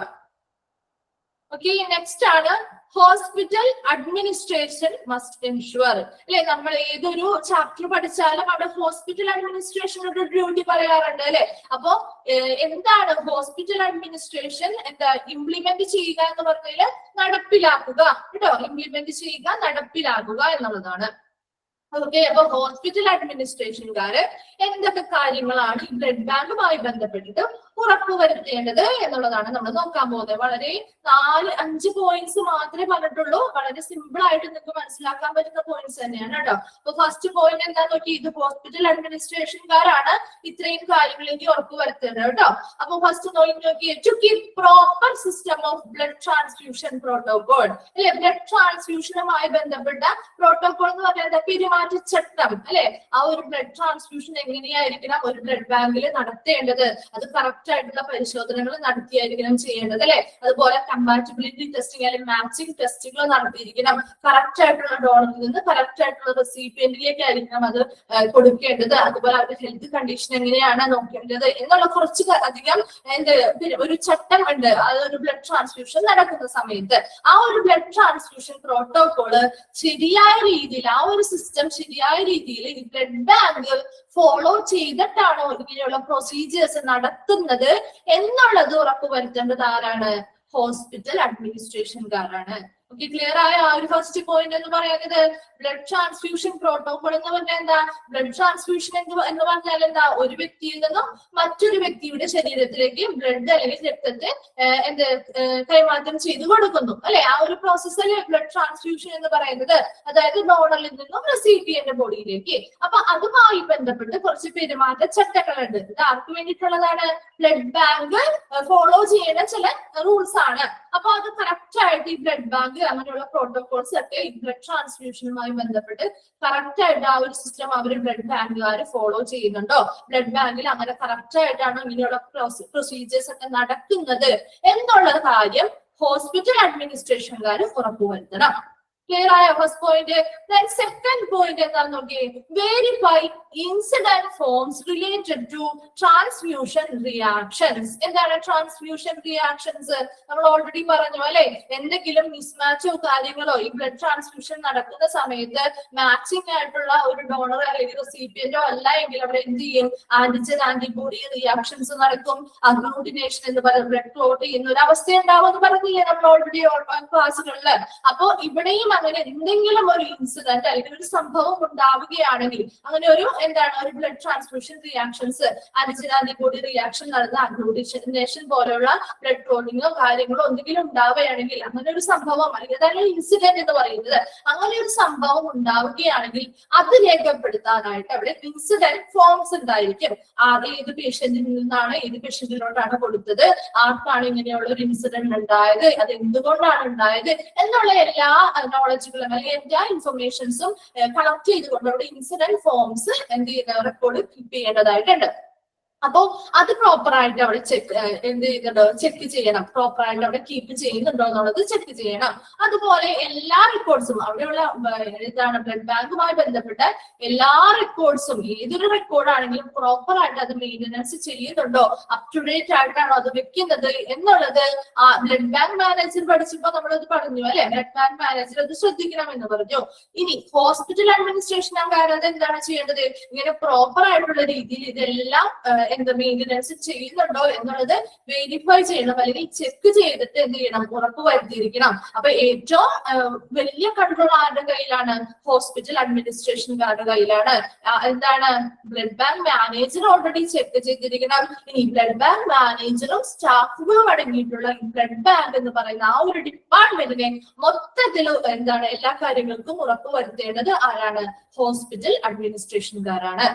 ഓക്കെ, നെക്സ്റ്റ് ആണ് ഹോസ്പിറ്റൽ അഡ്മിനിസ്ട്രേഷൻ മസ്റ്റ് എൻഷുവർ അല്ലെ. നമ്മൾ ഏതൊരു ചാപ്റ്റർ പഠിച്ചാലും അവിടെ ഹോസ്പിറ്റൽ അഡ്മിനിസ്ട്രേഷനോട് ഡ്യൂട്ടി പറയാറുണ്ട് അല്ലെ. അപ്പോ എന്താണ് ഹോസ്പിറ്റൽ അഡ്മിനിസ്ട്രേഷൻ? എന്താ? ഇംപ്ലിമെന്റ് ചെയ്യുക എന്ന് പറഞ്ഞാൽ നടപ്പിലാക്കുക കേട്ടോ. ഇംപ്ലിമെന്റ് ചെയ്യുക, നടപ്പിലാക്കുക എന്നുള്ളതാണ്. ഓക്കെ, അപ്പൊ ഹോസ്പിറ്റൽ അഡ്മിനിസ്ട്രേഷൻകാര് എന്തൊക്കെ കാര്യങ്ങളാണ് ഈ ബ്ലഡ് ബാങ്കുമായി ബന്ധപ്പെട്ടിട്ട് ഉറപ്പുവരുത്തേണ്ടത് എന്നുള്ളതാണ് നമ്മൾ നോക്കാൻ പോകുന്നത്. വളരെ 4-5 പോയിന്റ്സ് മാത്രമേ പറഞ്ഞിട്ടുള്ളൂ. വളരെ സിമ്പിൾ ആയിട്ട് നിങ്ങൾക്ക് മനസ്സിലാക്കാൻ പറ്റുന്ന പോയിന്റ്സ് തന്നെയാണ് കേട്ടോ. അപ്പൊ ഫസ്റ്റ് പോയിന്റ് എന്താ നോക്കി? ഇത് ഹോസ്പിറ്റൽ അഡ്മിനിസ്ട്രേഷൻകാരാണ് ഇത്രയും കാര്യങ്ങളിലേക്ക് ഉറപ്പുവരുത്തേണ്ടത് കേട്ടോ. അപ്പൊ ഫസ്റ്റ് നോക്കി to keep proper system of blood transfusion protocol അല്ലെ. ബ്ലഡ് ട്രാൻസ്ഫ്യൂഷനുമായി ബന്ധപ്പെട്ട പ്രോട്ടോകോൾ എന്ന് പറയുന്നത് പെരുമാറ്റച്ചട്ടം അല്ലെ. ആ ഒരു ബ്ലഡ് ട്രാൻസ്ഫ്യൂഷൻ എങ്ങനെയായിരിക്കണം ഒരു ബ്ലഡ് ബാങ്കിൽ നടത്തേണ്ടത്, അത് കറക്റ്റ് കറക്റ്റ് ആയിട്ടുള്ള പരിശോധനകൾ നടത്തിയായിരിക്കണം ചെയ്യേണ്ടത് അല്ലെ. അതുപോലെ കമ്പാറ്റബിലിറ്റി ടെസ്റ്റിംഗ് അല്ലെങ്കിൽ മാച്ചിങ് ടെസ്റ്റുകൾ നടത്തിയിരിക്കണം. കറക്റ്റ് ആയിട്ടുള്ള ഡോണറിൽ നിന്ന് കറക്റ്റ് ആയിട്ടുള്ള റെസിപ്പിയന്റിലേക്ക് ആയിരിക്കണം അത് കൊടുക്കേണ്ടത്. അതുപോലെ അവരുടെ ഹെൽത്ത് കണ്ടീഷൻ എങ്ങനെയാണ് നോക്കേണ്ടത് എന്നുള്ള കുറച്ച് അധികം ഒരു ചട്ടം ഉണ്ട്. അതൊരു ബ്ലഡ് ട്രാൻസ്ഫ്യൂഷൻ നടക്കുന്ന സമയത്ത് ആ ഒരു ബ്ലഡ് ട്രാൻസ്ഫ്യൂഷൻ പ്രോട്ടോകോള് ശരിയായ രീതിയിൽ, ആ ഒരു സിസ്റ്റം ശരിയായ രീതിയിൽ ഈ ബ്ലഡ് ബാങ്ക് ഫോളോ ചെയ്തിട്ടാണോ ഇങ്ങനെയുള്ള പ്രൊസീജിയേഴ്സ് നടത്തുന്നത് എന്നുള്ളത് ഉറപ്പുവരുത്തേണ്ടത് ആരാണ്? ഹോസ്പിറ്റൽ അഡ്മിനിസ്ട്രേഷൻകാരാണ്. ഓക്കെ, ക്ലിയർ ആയ ആ ഒരു ഫസ്റ്റ് പോയിന്റ് എന്ന് പറയുന്നത് ബ്ലഡ് ട്രാൻസ്ഫ്യൂഷൻ പ്രോട്ടോകോൾ എന്ന് പറഞ്ഞാൽ എന്താ? ബ്ലഡ് ട്രാൻസ്ഫ്യൂഷൻ എന്ന് പറഞ്ഞാൽ എന്താ? ഒരു വ്യക്തിയിൽ നിന്നും മറ്റൊരു വ്യക്തിയുടെ ശരീരത്തിലേക്ക് ബ്ലഡ് അല്ലെങ്കിൽ രക്തത്തെ കൈമാറ്റം ചെയ്തു കൊടുക്കുന്നു അല്ലെ. ആ ഒരു പ്രോസസ് അല്ലേ ബ്ലഡ് ട്രാൻസ്ഫ്യൂഷൻ എന്ന് പറയുന്നത്. അതായത് ഡോണറിൽ നിന്നും റെസിപ്പിയന്റ് ബോഡിയിലേക്ക്. അപ്പൊ അതുമായി ബന്ധപ്പെട്ട് കുറച്ച് പെരുമാറ്റ ചട്ടങ്ങളുണ്ട്. ഇത് ആർക്ക് വേണ്ടിയിട്ടുള്ളതാണ്? ബ്ലഡ് ബാങ്ക് ഫോളോ ചെയ്യുന്ന ചില റൂൾസ് ആണ്. അപ്പൊ അത് കറക്റ്റ് ആയിട്ട് ഈ ബ്ലഡ് ബാങ്ക് അങ്ങനെയുള്ള പ്രോട്ടോകോൾസ് ഒക്കെ ഈ ബ്ലഡ് ട്രാൻസ്ഫ്യൂഷനുമായി ബന്ധപ്പെട്ട് കറക്റ്റ് ആയിട്ട് ആ ഒരു സിസ്റ്റം അവർ ബ്ലഡ് ബാങ്കുകാർ ഫോളോ ചെയ്യുന്നുണ്ടോ? ബ്ലഡ് ബാങ്കിൽ അങ്ങനെ കറക്റ്റ് ആയിട്ടാണോ ഇങ്ങനെയുള്ള പ്രൊസീജിയേഴ്സ് ഒക്കെ നടക്കുന്നത് എന്നുള്ള കാര്യം ഹോസ്പിറ്റൽ അഡ്മിനിസ്ട്രേഷൻകാർ ഉറപ്പുവരുത്തണം. ക്ലിയർ ആയ ഫസ്റ്റ് പോയിന്റ്. സെക്കൻഡ് പോയിന്റ് എന്താണെന്ന് നോക്കിയേ, verify incident forms related to transfusion reactions. എന്താണ് ട്രാൻസ്ഫ്യൂഷൻ റിയാക്ഷൻസ്? നമ്മൾ ഓൾറെഡി പറഞ്ഞു അല്ലെ. എന്തെങ്കിലും മിസ്മാച്ചോ കാര്യങ്ങളോ ഈ ബ്ലഡ് ട്രാൻസ്ഫ്യൂഷൻ നടക്കുന്ന സമയത്ത് മാച്ചിങ് ആയിട്ടുള്ള ഒരു ഡോണർ അല്ലെങ്കിൽ റെസിപ്പിയന്റോ അല്ല എങ്കിൽ അവിടെ എന്ത് ചെയ്യും? ആന്റിജൻ ആന്റിബോഡി റിയാക്ഷൻസ് നടക്കും. അഗ്ലൂട്ടിനേഷൻ എന്ന് പറയുന്ന ബ്ലഡ് ക്ലോട്ട് ചെയ്യുന്ന ഒരു അവസ്ഥ ഉണ്ടാവും എന്ന് പറഞ്ഞില്ലേ നമ്മൾ ഓൾറെഡി ക്ലാസ്സുകളിൽ. അപ്പോ ഇവിടെയും അങ്ങനെ എന്തെങ്കിലും ഒരു ഇൻസിഡന്റ് അല്ലെങ്കിൽ ഒരു സംഭവം ഉണ്ടാവുകയാണെങ്കിൽ അങ്ങനെ ഒരു ഒരു blood transfusion reactions, antigen antibody reaction നടന്ന അഗ്ലൂട്ടിനേഷൻ പോലെയുള്ള ബ്ലഡ് ക്ലോട്ടിങ്ങോ കാര്യങ്ങളോ എന്തെങ്കിലും ഉണ്ടാവുകയാണെങ്കിൽ അങ്ങനെ ഒരു സംഭവം അല്ലെങ്കിൽ അതാണ് ഇൻസിഡന്റ് എന്ന് പറയുന്നത്. അങ്ങനെ ഒരു സംഭവം ഉണ്ടാവുകയാണെങ്കിൽ അത് രേഖപ്പെടുത്താനായിട്ട് അവിടെ ഇൻസിഡന്റ് ഫോംസ് ഉണ്ടായിരിക്കും. ഏത് പേഷ്യന്റിൽ നിന്നാണ്, ഏത് പേഷ്യന്റിനോടാണ് കൊടുത്തത്, ആർക്കാണ് ഇങ്ങനെയുള്ള ഒരു ഇൻസിഡന്റ് ഉണ്ടായത്, അത് എന്തുകൊണ്ടാണ് ഉണ്ടായത് എന്നുള്ള എല്ലാ നോളജുകളും അല്ലെങ്കിൽ എല്ലാ ഇൻഫർമേഷൻസും കളക്ട് ചെയ്തുകൊണ്ട് അവിടെ ഇൻസിഡന്റ് ഫോംസ് റെക്കോർഡ് കീപ്പ് ചെയ്യേണ്ടതായിട്ടുണ്ട്. അപ്പോ അത് പ്രോപ്പർ ആയിട്ട് അവിടെ ചെക്ക് ചെയ്യണം. പ്രോപ്പർ ആയിട്ട് അവിടെ കീപ്പ് ചെയ്യുന്നുണ്ടോ എന്നുള്ളത് ചെക്ക് ചെയ്യണം. അതുപോലെ എല്ലാ റെക്കോർഡ്സും അവിടെയുള്ള ബ്ലഡ് ബാങ്കുമായി ബന്ധപ്പെട്ട എല്ലാ റെക്കോർഡ്സും ഏതൊരു റെക്കോർഡാണെങ്കിലും പ്രോപ്പർ ആയിട്ട് അത് മെയിൻ്റനൻസ് ചെയ്യുന്നുണ്ടോ, അപ് ടു ഡേറ്റ് ആയിട്ടാണോ അത് വെക്കുന്നത് എന്നുള്ളത് ആ ബ്ലഡ് ബാങ്ക് മാനേജർ പഠിച്ചപ്പോ നമ്മളത് പറഞ്ഞു അല്ലെ. ബ്ലഡ് ബാങ്ക് മാനേജർ അത് ശ്രദ്ധിക്കണം എന്ന് പറഞ്ഞു. ഇനി ഹോസ്പിറ്റൽ അഡ്മിനിസ്ട്രേഷൻകാരത് എന്താണ് ചെയ്യേണ്ടത്? ഇങ്ങനെ പ്രോപ്പർ ആയിട്ടുള്ള രീതിയിൽ ഇതെല്ലാം മെയിൻ്റനൻസ് ചെയ്യുന്നുണ്ടോ എന്നുള്ളത് വെരിഫൈ ചെയ്യണം അല്ലെങ്കിൽ ചെക്ക് ചെയ്തിട്ട് എന്ത് ചെയ്യണം? ഉറപ്പ് വരുത്തിയിരിക്കണം. അപ്പൊ ഏറ്റവും വലിയ കൺട്രോൾ ആരുടെ കയ്യിലാണ്? ഹോസ്പിറ്റൽ അഡ്മിനിസ്ട്രേഷൻകാരുടെ കയ്യിലാണ്. Blood bank manager already check ചെയ്തിരിക്കണം. ഇനി ബ്ലഡ് ബാങ്ക് മാനേജറും സ്റ്റാഫുകളും അടങ്ങിയിട്ടുള്ള ബ്ലഡ് ബാങ്ക് എന്ന് പറയുന്ന ആ ഒരു ഡിപ്പാർട്ട്മെന്റിനെ മൊത്തത്തിൽ എല്ലാ കാര്യങ്ങൾക്കും ഉറപ്പ് വരുത്തേണ്ടത് ആരാണ്? ഹോസ്പിറ്റൽ അഡ്മിനിസ്ട്രേഷൻകാരാണ്.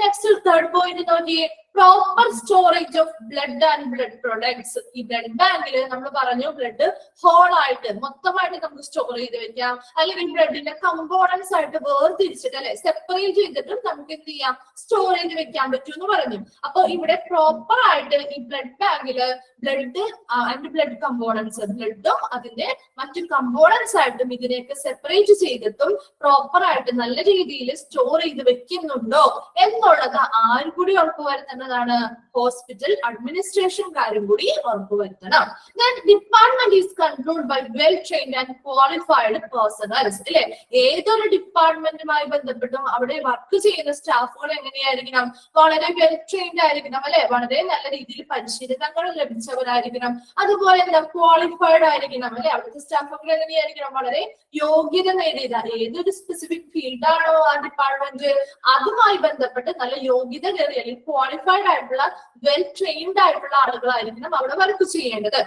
നെക്സ്റ്റ് തേർഡ് പോയിന്റ് നോക്കിയേ, proper storage of blood and blood products. ഈ ബ്ലഡ് ബാങ്കിൽ നമ്മൾ പറഞ്ഞു ബ്ലഡ് ഹോൾ ആയിട്ട് മൊത്തമായിട്ട് നമുക്ക് സ്റ്റോർ ചെയ്ത് വെക്കാം, അല്ലെങ്കിൽ ബ്ലഡിന്റെ കമ്പോണൻസ് ആയിട്ട് വേർതിരിച്ചിട്ട് അല്ലെ സെപ്പറേറ്റ് ചെയ്തിട്ടും നമുക്ക് എന്ത് ചെയ്യാം? സ്റ്റോർ ചെയ്ത് വെക്കാൻ പറ്റും എന്ന് പറഞ്ഞു. അപ്പൊ ഇവിടെ പ്രോപ്പർ ആയിട്ട് ഈ ബ്ലഡ് ബാങ്കില് ബ്ലഡ് ആൻഡ് ബ്ലഡ് കമ്പോണൻസ്, ബ്ലഡും അതിന്റെ മറ്റു കമ്പോണൻസ് ആയിട്ടും ഇതിനെയൊക്കെ സെപ്പറേറ്റ് ചെയ്തിട്ടും പ്രോപ്പർ ആയിട്ട് നല്ല രീതിയിൽ സ്റ്റോർ ചെയ്ത് വെക്കുന്നുണ്ടോ എന്നുള്ളത് ആരും കൂടി ഉറപ്പുവരുത്തണം. ഹോസ്പിറ്റൽ അഡ്മിനിസ്ട്രേഷൻകാരും കൂടി ഉറപ്പുവരുത്തണം. Department is controlled by well trained and qualified personnels. അല്ലെ, ഏതൊരു ഡിപ്പാർട്ട്മെന്റുമായി ബന്ധപ്പെട്ടും അവിടെ വർക്ക് ചെയ്യുന്ന സ്റ്റാഫുകൾ എങ്ങനെയായിരിക്കണം? വളരെ വെൽ ട്രെയിൻഡ് ആയിരിക്കണം അല്ലെ, വളരെ നല്ല രീതിയിൽ പരിശീലനങ്ങൾ ലഭിച്ചവരായിരിക്കണം. അതുപോലെ ക്വാളിഫൈഡ് ആയിരിക്കണം അല്ലെ. അവിടുത്തെ സ്റ്റാഫുകൾ എങ്ങനെയായിരിക്കണം? വളരെ യോഗ്യത നേടിയതാണ്. ഏതൊരു സ്പെസിഫിക് ഫീൽഡാണോ ആ ഡിപ്പാർട്ട്മെന്റ് അതുമായി ബന്ധപ്പെട്ട് നല്ല യോഗ്യത നേടിയ അല്ലെങ്കിൽ ക്വാളിഫൈഡ് ആയിട്ടുള്ള വെൽ ട്രെയിൻഡ് ആയിട്ടുള്ള ആളുകളായിരിക്കണം അവിടെ വർക്ക് ചെയ്യേണ്ടത്.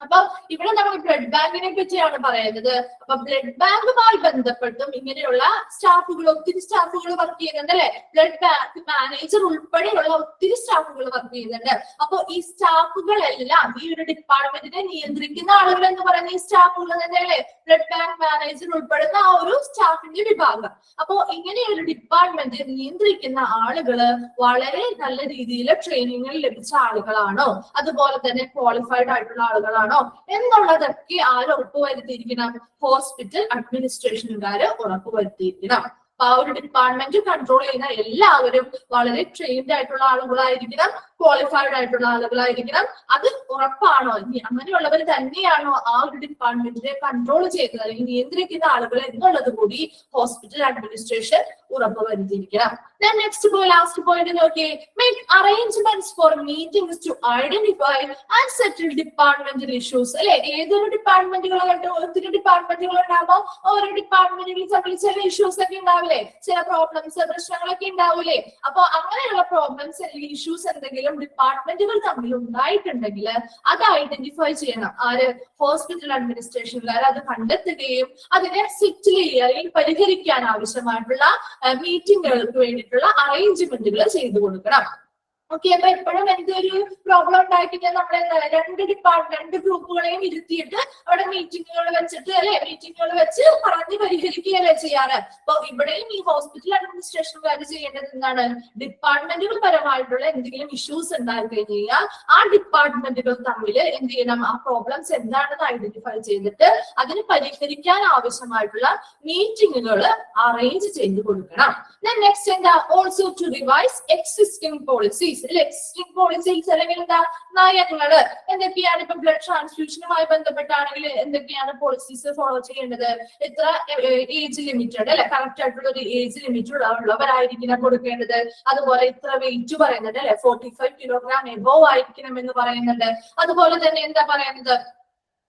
അപ്പൊ ഇവിടെ നമ്മൾ ബ്ലഡ് ബാങ്കിനെ പറ്റിയാണ് പറയുന്നത്. അപ്പൊ ബ്ലഡ് ബാങ്കുമായി ബന്ധപ്പെട്ടും ഇങ്ങനെയുള്ള സ്റ്റാഫുകൾ, ഒത്തിരി സ്റ്റാഫുകൾ വർക്ക് ചെയ്യുന്നുണ്ട് അല്ലെ. ബ്ലഡ് ബാങ്ക് മാനേജർ ഉൾപ്പെടെയുള്ള ഒത്തിരി സ്റ്റാഫുകൾ വർക്ക് ചെയ്യുന്നുണ്ട്. അപ്പൊ ഈ സ്റ്റാഫുകളെല്ലാം ഈ ഒരു ഡിപ്പാർട്ട്മെന്റിനെ നിയന്ത്രിക്കുന്ന ആളുകൾ എന്ന് പറയുന്ന ഈ സ്റ്റാഫുകൾ തന്നെയല്ലേ ബ്ലഡ് ബാങ്ക് മാനേജർ ഉൾപ്പെടുന്ന ആ ഒരു സ്റ്റാഫിന്റെ വിഭാഗം. അപ്പൊ ഇങ്ങനെ ഒരു ഡിപ്പാർട്ട്മെന്റ് നിയന്ത്രിക്കുന്ന ആളുകള് വളരെ നല്ല രീതിയിൽ ട്രെയിനിങ് ലഭിച്ച ആളുകളാണോ, അതുപോലെ തന്നെ ക്വാളിഫൈഡ് ആയിട്ടുള്ള ആളുകളാണോ എന്നുള്ളതൊക്കെ ആര് ഉറപ്പുവരുത്തിയിരിക്കണം? ഹോസ്പിറ്റൽ അഡ്മിനിസ്ട്രേഷനുകാര് ഉറപ്പുവരുത്തിയിരിക്കണം. അപ്പൊ ആ ഒരു ഡിപ്പാർട്ട്മെന്റ് കൺട്രോൾ ചെയ്യുന്ന എല്ലാവരും വളരെ ട്രെയിൻഡ് ആയിട്ടുള്ള ആളുകളായിരിക്കണം, ക്വാളിഫൈഡ് ആയിട്ടുള്ള ആളുകളായിരിക്കണം. അത് ഉറപ്പാണോ? അങ്ങനെയുള്ളവർ തന്നെയാണോ ആ ഒരു ഡിപ്പാർട്ട്മെന്റിനെ കൺട്രോൾ ചെയ്യുന്നത് അല്ലെങ്കിൽ നിയന്ത്രിക്കുന്ന ആളുകൾ എന്നുള്ളത് കൂടി ഹോസ്പിറ്റൽ അഡ്മിനിസ്ട്രേഷൻ ഉറപ്പുവരുത്തിയിരിക്കണം. നെക്സ്റ്റ് ലാസ്റ്റ് പോയിന്റ് നോക്കിയേ. Make arrangements for meetings to identify and settle departmental issues അല്ലെ. ഏതൊരു ഡിപ്പാർട്ട്മെന്റുകളായിട്ട് ഒത്തിരി ഡിപ്പാർട്ട്മെന്റുകൾ ഉണ്ടാകുമ്പോൾ ഓരോ ഡിപ്പാർട്ട്മെന്റുകളിൽ തമ്മിൽ ചില ഇഷ്യൂസ് ഒക്കെ ഉണ്ടാവില്ലേ, ചില പ്രോബ്ലംസ് പ്രശ്നങ്ങളൊക്കെ ഉണ്ടാവൂലേ. അപ്പൊ അങ്ങനെയുള്ള പ്രോബ്ലംസ് അല്ലെങ്കിൽ ഇഷ്യൂസ് എന്തെങ്കിലും ഡിപ്പാർട്ട്മെന്റുകൾ തമ്മിൽ ഉണ്ടായിട്ടുണ്ടെങ്കിൽ അത് ഐഡന്റിഫൈ ചെയ്യണം ആര്? ഹോസ്പിറ്റൽ അഡ്മിനിസ്ട്രേഷൻകാർ അത് കണ്ടെത്തുകയും അതിനെ സെറ്റിൽ ചെയ്യുക അല്ലെങ്കിൽ പരിഹരിക്കാൻ ആവശ്യമായിട്ടുള്ള മീറ്റിങ്ങുകൾക്ക് വേണ്ടിയിട്ടുള്ള അറേഞ്ച്മെന്റുകൾ ചെയ്തു കൊടുക്കണം. ഓക്കെ. അപ്പൊ എപ്പോഴും എന്തൊരു പ്രോബ്ലം ഉണ്ടായിക്കഴിഞ്ഞാൽ നമ്മളെ രണ്ട് ഗ്രൂപ്പുകളെയും ഇരുത്തിയിട്ട് അവിടെ മീറ്റിങ്ങുകൾ വെച്ചിട്ട് അല്ലെ, മീറ്റിങ്ങുകൾ വെച്ച് പറഞ്ഞ് പരിഹരിക്കുകയല്ലേ ചെയ്യാറ്. അപ്പൊ ഇവിടെയും ഈ ഹോസ്പിറ്റൽ അഡ്മിനിസ്ട്രേഷൻകാർ ചെയ്യേണ്ടത് എന്താണ്? ഡിപ്പാർട്ട്മെന്റുകൾ പരമായിട്ടുള്ള എന്തെങ്കിലും ഇഷ്യൂസ് ഉണ്ടായി കഴിഞ്ഞാൽ ആ ഡിപ്പാർട്ട്മെന്റുകൾ തമ്മിൽ എന്ത് ചെയ്യണം? ആ പ്രോബ്ലംസ് എന്താണെന്ന് ഐഡന്റിഫൈ ചെയ്തിട്ട് അതിന് പരിഹരിക്കാൻ ആവശ്യമായിട്ടുള്ള മീറ്റിങ്ങുകൾ അറേഞ്ച് ചെയ്ത് കൊടുക്കണം. നെക്സ്റ്റ് എന്താ? Also to revise existing policies. Existing policies അല്ലെങ്കിൽ എന്താ? നയങ്ങള് എന്തൊക്കെയാണ്? ഇപ്പൊ ബ്ലഡ് ട്രാൻസ്ഫ്യൂഷനുമായി ബന്ധപ്പെട്ടാണെങ്കിൽ എന്തൊക്കെയാണ് പോളിസീസ് ഫോളോ ചെയ്യേണ്ടത്? എത്ര ഏജ് ലിമിറ്റഡ് അല്ലെ, കറക്റ്റ് ആയിട്ടുള്ള ഒരു ഏജ് ലിമിറ്റ് ഉള്ളവരായിരിക്കണം കൊടുക്കേണ്ടത്. അതുപോലെ ഇത്ര വെയിറ്റ് പറയുന്നുണ്ട് അല്ലെ, 45 കിലോഗ്രാം എബോവ് ആയിരിക്കണം എന്ന് പറയുന്നുണ്ട്. അതുപോലെ തന്നെ എന്താ പറയുന്നത്?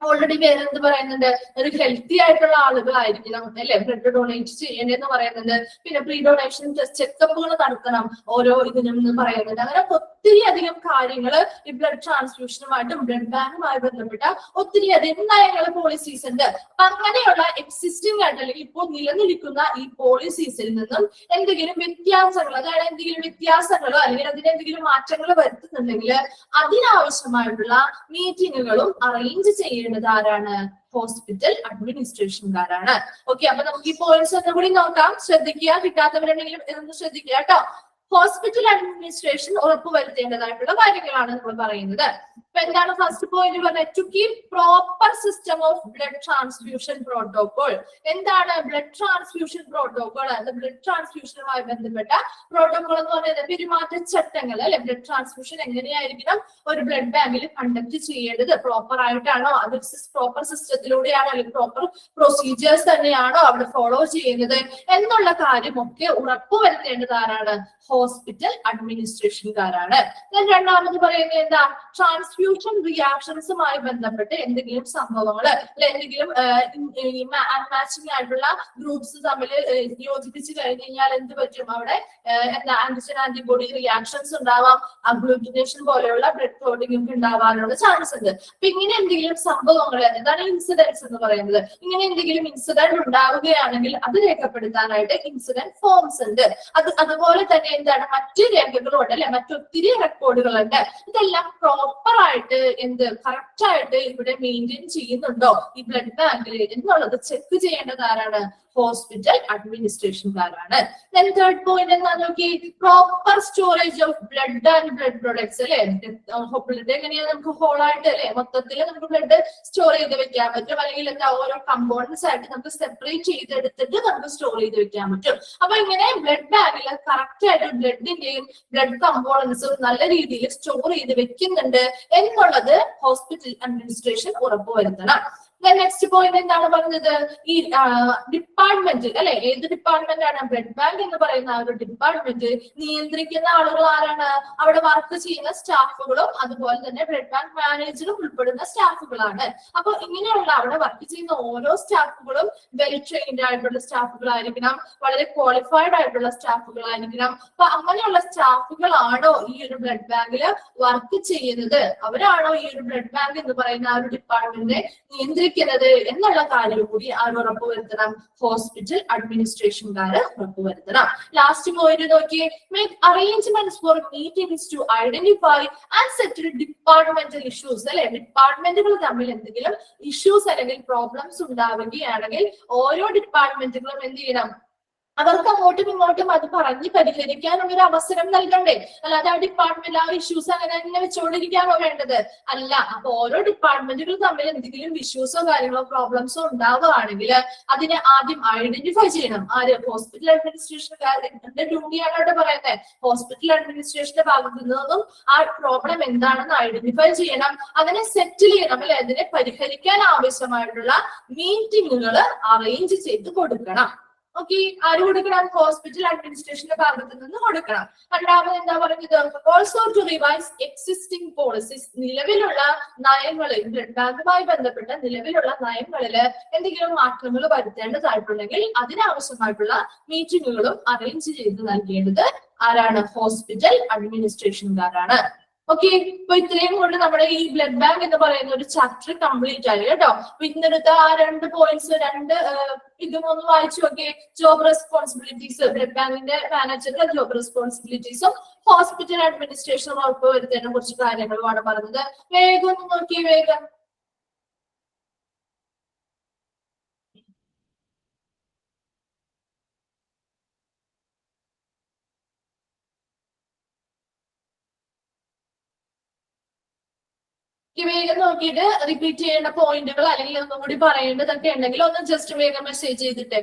ഓൾറെഡി പേരെന്ത് പറയുന്നുണ്ട്? ഒരു ഹെൽത്തി ആയിട്ടുള്ള ആളുകളായിരിക്കണം അല്ലെ ബ്ലഡ് ഡൊണേറ്റ് ചെയ്യേണ്ടതെന്ന് പറയുന്നുണ്ട്. പിന്നെ പ്രീ ഡൊണേഷൻ ചെക്കപ്പുകൾ നടത്തണം ഓരോ ഇതിനും എന്ന് പറയുന്നുണ്ട്. അങ്ങനെ ഒത്തിരി അധികം കാര്യങ്ങൾ ഈ ബ്ലഡ് ട്രാൻസ്ഫ്യൂഷനുമായിട്ടും ബ്ലഡ് ബാങ്കുമായി ബന്ധപ്പെട്ട ഒത്തിരി അധികം നയങ്ങൾ, പോളിസീസ് ഉണ്ട്. അപ്പൊ അങ്ങനെയുള്ള എക്സിസ്റ്റിംഗ് ആയിട്ട് അല്ലെങ്കിൽ ഇപ്പോൾ നിലനിൽക്കുന്ന ഈ പോളിസീസിൽ നിന്നും എന്തെങ്കിലും വ്യത്യാസങ്ങൾ, അതായത് എന്തെങ്കിലും വ്യത്യാസങ്ങളോ അല്ലെങ്കിൽ അതിനെന്തെങ്കിലും മാറ്റങ്ങൾ വരുത്തുന്നുണ്ടെങ്കിൽ അതിനാവശ്യമായിട്ടുള്ള മീറ്റിങ്ങുകളും അറേഞ്ച് ചെയ്യേണ്ടത് ആരാണ്? ഹോസ്പിറ്റൽ അഡ്മിനിസ്ട്രേഷൻകാരാണ്. ഓക്കെ. അപ്പൊ നമുക്ക് ഈ പോയിന്റ്സ് ഒന്നുകൂടി നോക്കാം. ശ്രദ്ധിക്കുക, കിട്ടാത്തവരുണ്ടെങ്കിലും ഇതൊന്ന് ശ്രദ്ധിക്കുക കേട്ടോ. ഹോസ്പിറ്റൽ അഡ്മിനിസ്ട്രേഷൻ ഉറപ്പുവരുത്തേണ്ടതായിട്ടുള്ള കാര്യങ്ങളാണ് നമ്മൾ പറയുന്നത്. ഇപ്പൊ എന്താണ് ഫസ്റ്റ് പോയിന്റ് പറഞ്ഞത്? To keep proper system of blood transfusion protocol. എന്താണ് ബ്ലഡ് ട്രാൻസ്ഫ്യൂഷൻ പ്രോട്ടോകോൾ? ബ്ലഡ് ട്രാൻസ്ഫ്യൂഷനുമായി ബന്ധപ്പെട്ട പ്രോട്ടോകോൾ എന്ന് പറയുന്നത് പെരുമാറ്റച്ചട്ടങ്ങൾ അല്ലെ. ബ്ലഡ് ട്രാൻസ്ഫ്യൂഷൻ എങ്ങനെയായിരിക്കണം ഒരു ബ്ലഡ് ബാങ്കിൽ കണ്ടക്ട് ചെയ്യേണ്ടത്? പ്രോപ്പർ ആയിട്ടാണോ? അത് പ്രോപ്പർ സിസ്റ്റത്തിലൂടെയാണോ അല്ലെങ്കിൽ പ്രോപ്പർ പ്രൊസീജിയേഴ്സ് തന്നെയാണോ അവിടെ ഫോളോ ചെയ്യുന്നത് എന്നുള്ള കാര്യമൊക്കെ ഉറപ്പുവരുത്തേണ്ടത് ആരാണ്? ഹോസ്പിറ്റൽ അഡ്മിനിസ്ട്രേഷൻകാരാണ്. രണ്ടാമത് പറയുന്നത് എന്താ? ട്രാൻസ്ഫ്യൂഷൻ റിയാക്ഷൻസുമായി ബന്ധപ്പെട്ട് എന്തെങ്കിലും സംഭവങ്ങൾ അല്ലെ, എന്തെങ്കിലും അൺമാച്ചിങ് ആയിട്ടുള്ള ഗ്രൂപ്പ്സ് തമ്മിൽ യോജിപ്പിച്ച് കഴിഞ്ഞ് കഴിഞ്ഞാൽ എന്ത് പറ്റും? അവിടെ എന്താ? ആന്റിജൻ ആന്റിബോഡി റിയാക്ഷൻസ് ഉണ്ടാവാം, അഗ്ലൂട്ടിനേഷൻ പോലെയുള്ള ബ്ലഡ് ക്ലോട്ടിംഗ് ഒക്കെ ഉണ്ടാവാനുള്ള ചാൻസ് ഉണ്ട്. അപ്പൊ ഇങ്ങനെ എന്തെങ്കിലും സംഭവങ്ങൾ, എന്താണ് ഇൻസിഡൻസ് എന്ന് പറയുന്നത്? ഇങ്ങനെ എന്തെങ്കിലും ഇൻസിഡന്റ് ഉണ്ടാവുകയാണെങ്കിൽ അത് രേഖപ്പെടുത്താനായിട്ട് ഇൻസിഡന്റ് ഫോംസ് ഉണ്ട്. അതുപോലെ തന്നെ എന്താണ്? മറ്റു രേഖകളുണ്ട് അല്ലെ, മറ്റൊത്തിരി റെക്കോർഡുകളുണ്ട്. ഇതെല്ലാം പ്രോപ്പർ ആയിട്ട് കറക്റ്റ് ആയിട്ട് ഇവിടെ മെയിൻറ്റെയിൻ ചെയ്യുന്നുണ്ടോ ഈ ബ്ലഡ് ബാങ്കിൽ എന്നുള്ളത് ചെക്ക് ചെയ്യേണ്ടത് ആരാണ്? ഹോസ്പിറ്റൽ അഡ്മിനിസ്ട്രേഷൻകാരാണ്. തേർഡ് പോയിന്റ് എന്താ നോക്കി? Proper storage of blood and blood products അല്ലെ. ബ്ലഡ് എങ്ങനെയാ? നമുക്ക് ഹോളായിട്ട് അല്ലെ മൊത്തത്തിൽ നമുക്ക് ബ്ലഡ് സ്റ്റോർ ചെയ്ത് വെക്കാൻ പറ്റും, അല്ലെങ്കിൽ എന്താ ഓരോ കമ്പോണൻസ് ആയിട്ട് നമുക്ക് സെപ്പറേറ്റ് ചെയ്തെടുത്തിട്ട് നമുക്ക് സ്റ്റോർ ചെയ്ത് വെക്കാൻ പറ്റും. അപ്പൊ ഇങ്ങനെ ബ്ലഡ് ബാങ്കിൽ കറക്റ്റ് ആയിട്ട് ബ്ലഡിന്റെയും ബ്ലഡ് കമ്പോണൻസും നല്ല രീതിയിൽ സ്റ്റോർ ചെയ്ത് വെക്കുന്നുണ്ട് എന്നുള്ളത് ഹോസ്പിറ്റൽ അഡ്മിനിസ്ട്രേഷൻ ഉറപ്പുവരുത്തണം. നെക്സ്റ്റ് പോയിന്റ് എന്താണ് പറഞ്ഞത്? ഈ ഡിപ്പാർട്ട്മെന്റ് അല്ലെ, ഏത് ഡിപ്പാർട്ട്മെന്റ് ആണ്? ബ്ലഡ് ബാങ്ക് എന്ന് പറയുന്ന ആ ഒരു ഡിപ്പാർട്ട്മെന്റ് നിയന്ത്രിക്കുന്ന ആളുകൾ ആരാണ്? അവിടെ വർക്ക് ചെയ്യുന്ന സ്റ്റാഫുകളും അതുപോലെ തന്നെ ബ്ലഡ് ബാങ്ക് മാനേജറും ഉൾപ്പെടുന്ന സ്റ്റാഫുകളാണ്. അപ്പൊ ഇങ്ങനെയുള്ള അവിടെ വർക്ക് ചെയ്യുന്ന ഓരോ സ്റ്റാഫുകളും വെൽ ട്രെയിൻഡ് ആയിട്ടുള്ള സ്റ്റാഫുകളായിരിക്കണം, വളരെ ക്വാളിഫൈഡ് ആയിട്ടുള്ള സ്റ്റാഫുകളായിരിക്കണം. അപ്പൊ അങ്ങനെയുള്ള സ്റ്റാഫുകളാണോ ഈ ഒരു ബ്ലഡ് ബാങ്കിൽ വർക്ക് ചെയ്യുന്നത്? അവരാണോ ഈ ഒരു ബ്ലഡ് ബാങ്ക് എന്ന് പറയുന്ന ആ ഒരു ഡിപ്പാർട്ട്മെന്റിനെ നിയന്ത്രിക്കുന്നത് എന്നുള്ള കാര്യം കൂടി ആര് ഉറപ്പുവരുത്തണം? ഹോസ്പിറ്റൽ അഡ്മിനിസ്ട്രേഷൻകാര് ഉറപ്പുവരുത്തണം. ലാസ്റ്റ് പോയിന്റ് നോക്കിയേ, make arrangements for meetings to identify and settle departmental issues. അല്ലെ, ഡിപ്പാർട്ട്മെന്റുകൾ തമ്മിൽ എന്തെങ്കിലും ഇഷ്യൂസ് അല്ലെങ്കിൽ പ്രോബ്ലംസ് ഉണ്ടാവുകയാണെങ്കിൽ ഓരോ ഡിപ്പാർട്ട്മെന്റുകളും എന്ത് ചെയ്യണം? അവർക്ക് അങ്ങോട്ടും ഇങ്ങോട്ടും അത് പറഞ്ഞ് പരിഹരിക്കാനുള്ള ഒരു അവസരം നൽകണ്ടേ? അല്ലാതെ ആ ഡിപ്പാർട്ട്മെന്റ് ആ ഇഷ്യൂസ് അങ്ങനെ തന്നെ വെച്ചുകൊണ്ടിരിക്കാനോ വേണ്ടത്? അല്ല. അപ്പൊ ഓരോ ഡിപ്പാർട്ട്മെന്റുകൾ തമ്മിൽ എന്തെങ്കിലും ഇഷ്യൂസോ കാര്യങ്ങളോ പ്രോബ്ലംസോ ഉണ്ടാവുകയാണെങ്കിൽ അതിനെ ആദ്യം ഐഡന്റിഫൈ ചെയ്യണം. ആര്? ഹോസ്പിറ്റൽ അഡ്മിനിസ്ട്രേഷൻകാരുടെ ഡ്യൂട്ടിയാണ് അവിടെ പറയുന്നത്. ഹോസ്പിറ്റൽ അഡ്മിനിസ്ട്രേഷന്റെ ഭാഗത്തു നിന്നും ആ പ്രോബ്ലം എന്താണെന്ന് ഐഡന്റിഫൈ ചെയ്യണം, അതിനെ സെറ്റിൽ ചെയ്യണം. അല്ലെ, അതിനെ പരിഹരിക്കാൻ ആവശ്യമായിട്ടുള്ള മീറ്റിങ്ങുകൾ അറേഞ്ച് ചെയ്ത് കൊടുക്കണം. ഓക്കെ, ആര് കൊടുക്കണം? ഹോസ്പിറ്റൽ അഡ്മിനിസ്ട്രേഷന്റെ ഭാഗത്ത് നിന്ന് കൊടുക്കണം. രണ്ടാമത് എന്താ പറയുന്നത്? Also to revise existing policies. നിലവിലുള്ള നയങ്ങളിൽ, ബ്ലഡ് ബാങ്കുമായി ബന്ധപ്പെട്ട നിലവിലുള്ള നയങ്ങളിൽ എന്തെങ്കിലും മാറ്റങ്ങൾ വരുത്തേണ്ടതായിട്ടുണ്ടെങ്കിൽ അതിനാവശ്യമായിട്ടുള്ള മീറ്റിങ്ങുകളും അറേഞ്ച് ചെയ്ത് നൽകേണ്ടത് ആരാണ്? ഹോസ്പിറ്റൽ അഡ്മിനിസ്ട്രേഷൻകാരാണ്. ഓക്കെ, ഇപ്പൊ ഇത്രയും കൊണ്ട് നമ്മുടെ ഈ ബ്ലഡ് ബാങ്ക് എന്ന് പറയുന്ന ഒരു ചാപ്റ്റർ കംപ്ലീറ്റ് ആയി കേട്ടോ. അപ്പൊ ഇന്നെടുത്ത ആ 2 പോയിന്റ്സ്, 2 ഇതും ഒന്ന് വായിച്ചു നോക്കിയേ. ജോബ് റെസ്പോൺസിബിലിറ്റീസ്, ബ്ലഡ് ബാങ്കിന്റെ മാനേജറുടെ ജോബ് റെസ്പോൺസിബിലിറ്റീസും ഹോസ്പിറ്റൽ അഡ്മിനിസ്ട്രേഷൻ ഉറപ്പുവരുത്തേണ്ട കുറച്ച് കാര്യങ്ങളുമാണ് പറഞ്ഞത്. വേഗം ഒന്ന് നോക്കിയേ, വേഗം. വേഗം നോക്കിയിട്ട് റിപ്പീറ്റ് ചെയ്യേണ്ട പോയിന്റുകൾ അല്ലെങ്കിൽ ഒന്നും കൂടി പറയേണ്ടതൊക്കെ ഉണ്ടെങ്കിൽ ഒന്ന് ജസ്റ്റ് വേഗം മെസ്സേജ് ചെയ്തിട്ടേ.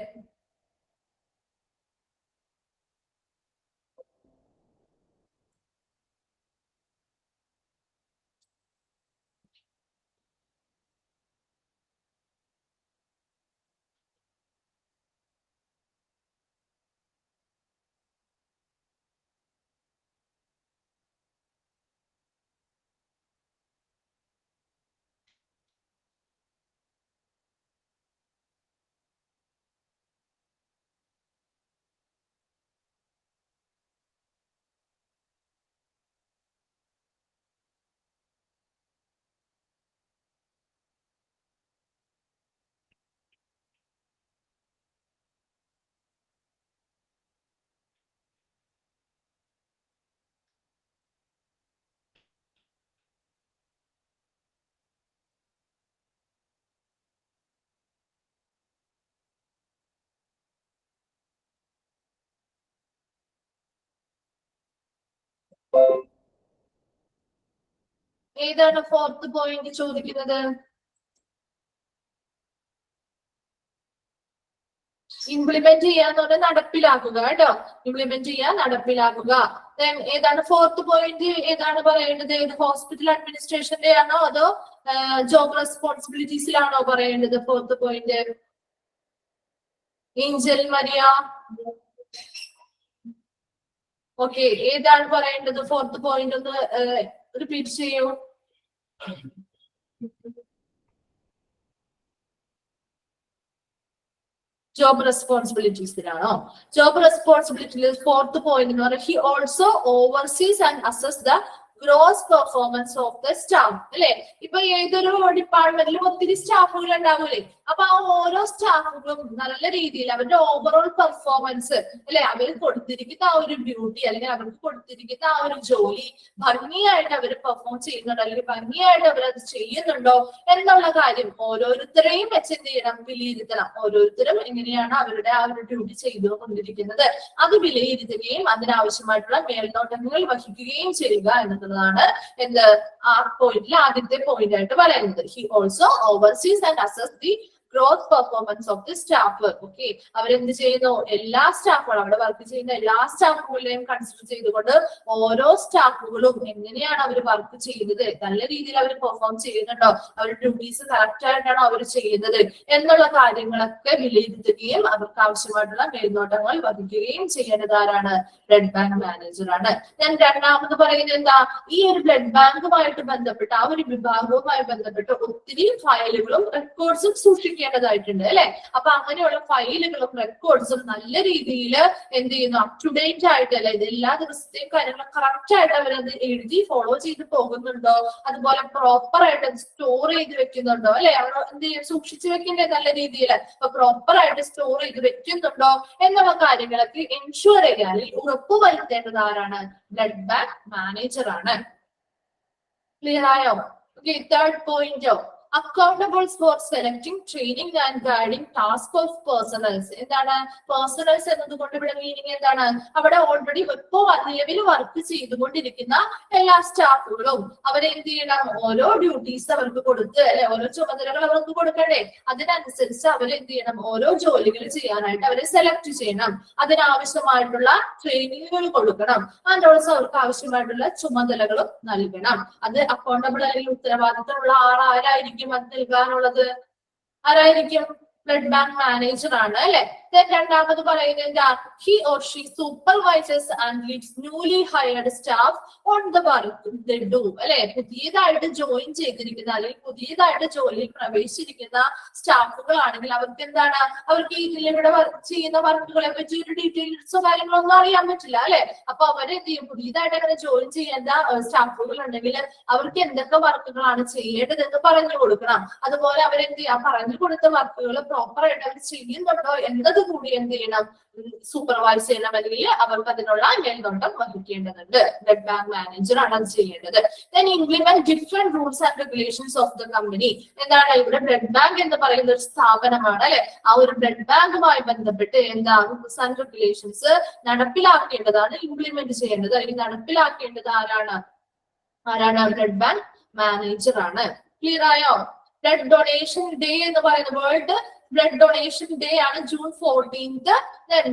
ഏതാണ് 4th പോയിന്റ് ചോദിക്കുന്നത്? ഇംപ്ലിമെന്റ് ചെയ്യാന്ന് പറഞ്ഞാൽ നടപ്പിലാക്കുക കേട്ടോ. ഇംപ്ലിമെന്റ് ചെയ്യാൻ, നടപ്പിലാക്കുക. ഏതാണ് 4th പോയിന്റ്? ഏതാണ് പറയേണ്ടത്? ഏത് ഹോസ്പിറ്റൽ അഡ്മിനിസ്ട്രേഷന്റെ ആണോ അതോ ജോബ് റെസ്പോൺസിബിലിറ്റീസിലാണോ പറയേണ്ടത് 4th point? Angel Maria. Okay, ഏതാണ് പറയേണ്ടത് 4th പോയിന്റ്? ഒന്ന് റിപ്പീറ്റ് ചെയ്യൂ. ജോബ് റെസ്പോൺസിബിലിറ്റീസിലാണോ? ജോബ് റെസ്പോൺസിബിലിറ്റിയിൽ 4th പോയിന്റ് എന്ന് പറഞ്ഞാൽ he also oversees and assess the gross performance of the staff. അല്ലെ, ഇപ്പൊ ഏതൊരു ഡിപ്പാർട്ട്മെന്റിലും ഒത്തിരി സ്റ്റാഫുകൾ ഉണ്ടാവൂലേ? അപ്പൊ ആ ഓരോ സ്റ്റാഫുകളും നല്ല രീതിയിൽ അവരുടെ ഓവറോൾ പെർഫോമൻസ്, അല്ലെ, അവർ കൊടുത്തിരിക്കുന്ന ആ ഒരു ഡ്യൂട്ടി അല്ലെങ്കിൽ അവർക്ക് കൊടുത്തിരിക്കുന്ന ആ ഒരു ജോലി ഭംഗിയായിട്ട് അവർ പെർഫോം ചെയ്യുന്നുണ്ടോ അല്ലെങ്കിൽ ഭംഗിയായിട്ട് അവർ അത് ചെയ്യുന്നുണ്ടോ എന്നുള്ള കാര്യം ഓരോരുത്തരെയും വെച്ച് എന്ത് ചെയ്യണം? വിലയിരുത്തണം. ഓരോരുത്തരും എങ്ങനെയാണ് അവരുടെ ആ ഒരു ഡ്യൂട്ടി ചെയ്തുകൊണ്ടിരിക്കുന്നത് അത് വിലയിരുത്തുകയും അതിനാവശ്യമായിട്ടുള്ള മേൽനോട്ടങ്ങൾ വഹിക്കുകയും ചെയ്യുക എന്നുള്ളതാണ് എന്ത് ആ പോയിന്റിൽ ആദ്യത്തെ പോയിന്റ് ആയിട്ട് പറയുന്നത്. He also oversees and assess the growth performance of the staff. Okay, അവരെന്ത് ചെയ്യുന്നു, എല്ലാ സ്റ്റാഫുകളും അവിടെ വർക്ക് ചെയ്യുന്ന എല്ലാ സ്റ്റാഫുകളെയും കൺസിഡർ ചെയ്തുകൊണ്ട് ഓരോ സ്റ്റാഫുകളും എങ്ങനെയാണ് അവർ വർക്ക് ചെയ്യുന്നത്, നല്ല രീതിയിൽ അവർ പെർഫോം ചെയ്യുന്നുണ്ടോ, അവരുടെ ഡ്യൂട്ടീസ് കറക്റ്റ് ആയിട്ടാണോ അവർ ചെയ്യുന്നത് എന്നുള്ള കാര്യങ്ങളൊക്കെ വിലയിരുത്തുകയും അവർക്ക് ആവശ്യമായിട്ടുള്ള മേൽനോട്ടങ്ങൾ വഹിക്കുകയും ചെയ്യേണ്ടത് ആരാണ്, ബ്ലഡ് ബാങ്ക് മാനേജറാണ്. ഞാൻ രണ്ടാമത് പറയുന്നത് എന്താ, ഈ ഒരു ബ്ലഡ് ബാങ്കുമായിട്ട് ബന്ധപ്പെട്ട് ആ ഒരു വിഭാഗവുമായി ബന്ധപ്പെട്ട് ഒത്തിരി ഫയലുകളും റെക്കോർഡ്സും സൂക്ഷിക്കേണ്ടതായിട്ടുണ്ട് അല്ലെ. അപ്പൊ അങ്ങനെയുള്ള ഫയലുകളും റെക്കോർഡ്സും നല്ല രീതിയിൽ എന്ത് ചെയ്യുന്നു, അപ് ടു ഡേറ്റ് ആയിട്ട് അല്ലെ, ഇത് എല്ലാ ദിവസത്തെയും കാര്യങ്ങൾ കറക്റ്റ് ആയിട്ട് അവരത് എഴുതി ഫോളോ ചെയ്ത് പോകുന്നുണ്ടോ, അതുപോലെ പ്രോപ്പർ ആയിട്ട് സ്റ്റോർ ചെയ്ത് വെക്കുന്നുണ്ടോ അല്ലെ, അവർ എന്ത് ചെയ്യും, സൂക്ഷിച്ചു വെക്കേണ്ട നല്ല രീതിയിൽ അപ്പൊ പ്രോപ്പർ ആയിട്ട് സ്റ്റോർ ചെയ്ത് വെക്കുന്നുണ്ടോ എന്നുള്ള കാര്യങ്ങളൊക്കെ എൻഷുർ ചെയ്യാനിൽ ഉറപ്പുവരുത്തേണ്ടത് ആരാണ്, ബ്ലഡ് ബാങ്ക് മാനേജർ ആണ്. ക്ലിയർ ആയോ? Okay, third point, accountables for selecting, training and guiding task of personnels. എന്താണ് പേഴ്സണൽസ് എന്നതുകൊണ്ട് ഇവിടെ മീനിങ് എന്താണ്, അവിടെ ഓൾറെഡി ഇപ്പോ നിലവിൽ വർക്ക് ചെയ്തുകൊണ്ടിരിക്കുന്ന എല്ലാ സ്റ്റാഫുകളും അവരെ എന്ത് ചെയ്യണം, ഓരോ ഡ്യൂട്ടീസ് അവർക്ക് കൊടുത്ത് അല്ലെ, ഓരോ ചുമതലകൾ അവർക്ക് കൊടുക്കണ്ടേ, അതിനനുസരിച്ച് അവരെന്ത് ചെയ്യണം, ഓരോ ജോലികൾ ചെയ്യാനായിട്ട് അവരെ സെലക്ട് ചെയ്യണം, അതിനാവശ്യമായിട്ടുള്ള ട്രെയിനിങ്ങുകൾ കൊടുക്കണം, ആൻഡ് ഓൾസോ അവർക്ക് ആവശ്യമായിട്ടുള്ള ചുമതലകളും നൽകണം. അത് അക്കൗണ്ടബിൾ അല്ലെങ്കിൽ ഉത്തരവാദിത്തമുള്ള ആളാരായിരിക്കും അത് നൽകാനുള്ളത്, ആരായിരിക്കും, ബ്ലഡ് ബാങ്ക് മാനേജർ ആണ് അല്ലെ. രണ്ടാമത് പറയുന്നത് എന്താ, he or she supervisors and Leeds newly hired staff on the work they do അല്ലെ. പുതിയതായിട്ട് ജോയിൻ ചെയ്തിരിക്കുന്ന അല്ലെങ്കിൽ പുതിയതായിട്ട് ജോലിയിൽ പ്രവേശിച്ചിരിക്കുന്ന സ്റ്റാഫുകളാണെങ്കിൽ അവർക്ക് എന്താണ്, അവർക്ക് ഇതിലൂടെ ചെയ്യുന്ന വർക്കുകളെ പറ്റി ഒരു ഡീറ്റെയിൽസോ കാര്യങ്ങളോ ഒന്നും അറിയാൻ പറ്റില്ല അല്ലെ. അപ്പൊ അവരെന്ത് ചെയ്യും, പുതിയതായിട്ട് അങ്ങനെ ജോയിൻ ചെയ്യേണ്ട സ്റ്റാഫുകൾ ഉണ്ടെങ്കിൽ അവർക്ക് എന്തൊക്കെ വർക്കുകളാണ് ചെയ്യേണ്ടത് എന്ന് പറഞ്ഞു കൊടുക്കണം. അതുപോലെ അവരെന്ത് ചെയ്യാം, പറഞ്ഞു കൊടുത്ത വർക്കുകൾ പ്രോപ്പർ ആയിട്ട് അവർ ചെയ്യുന്നുണ്ടോ എന്നത് കൂടി എന്ത് ചെയ്യണം, സൂപ്പർവൈസ് ചെയ്യണം, അല്ലെങ്കിൽ അവർക്ക് അതിനുള്ള മേൽനോട്ടം വഹിക്കേണ്ടതുണ്ട്. ബ്ലഡ് ബാങ്ക് മാനേജർ ആണ് അത് ചെയ്യേണ്ടത്. Then implement different rules and regulations of the company. എന്താണ് ഇവിടെ ബ്ലഡ് ബാങ്ക് എന്ന് പറയുന്ന ഒരു സ്ഥാപനമാണ് അല്ലെ. ആ ഒരു ബ്ലഡ് ബാങ്കുമായി ബന്ധപ്പെട്ട് എന്താ റൂൾസ് ആൻഡ് റെഗുലേഷൻസ് നടപ്പിലാക്കേണ്ടതാണ്, ഇംപ്ലിമെന്റ് ചെയ്യേണ്ടത് അല്ലെങ്കിൽ നടപ്പിലാക്കേണ്ടത് ആരാണ് ബ്ലഡ് ബാങ്ക് മാനേജർ ആണ്. ക്ലിയർ ആയോ? ബ്ലഡ് ഡൊണേഷൻ ഡേ എന്ന് പറയുന്ന വേൾഡ് ബ്ലഡ് ഡൊണേഷൻ ഡേ ആണ് June 14th.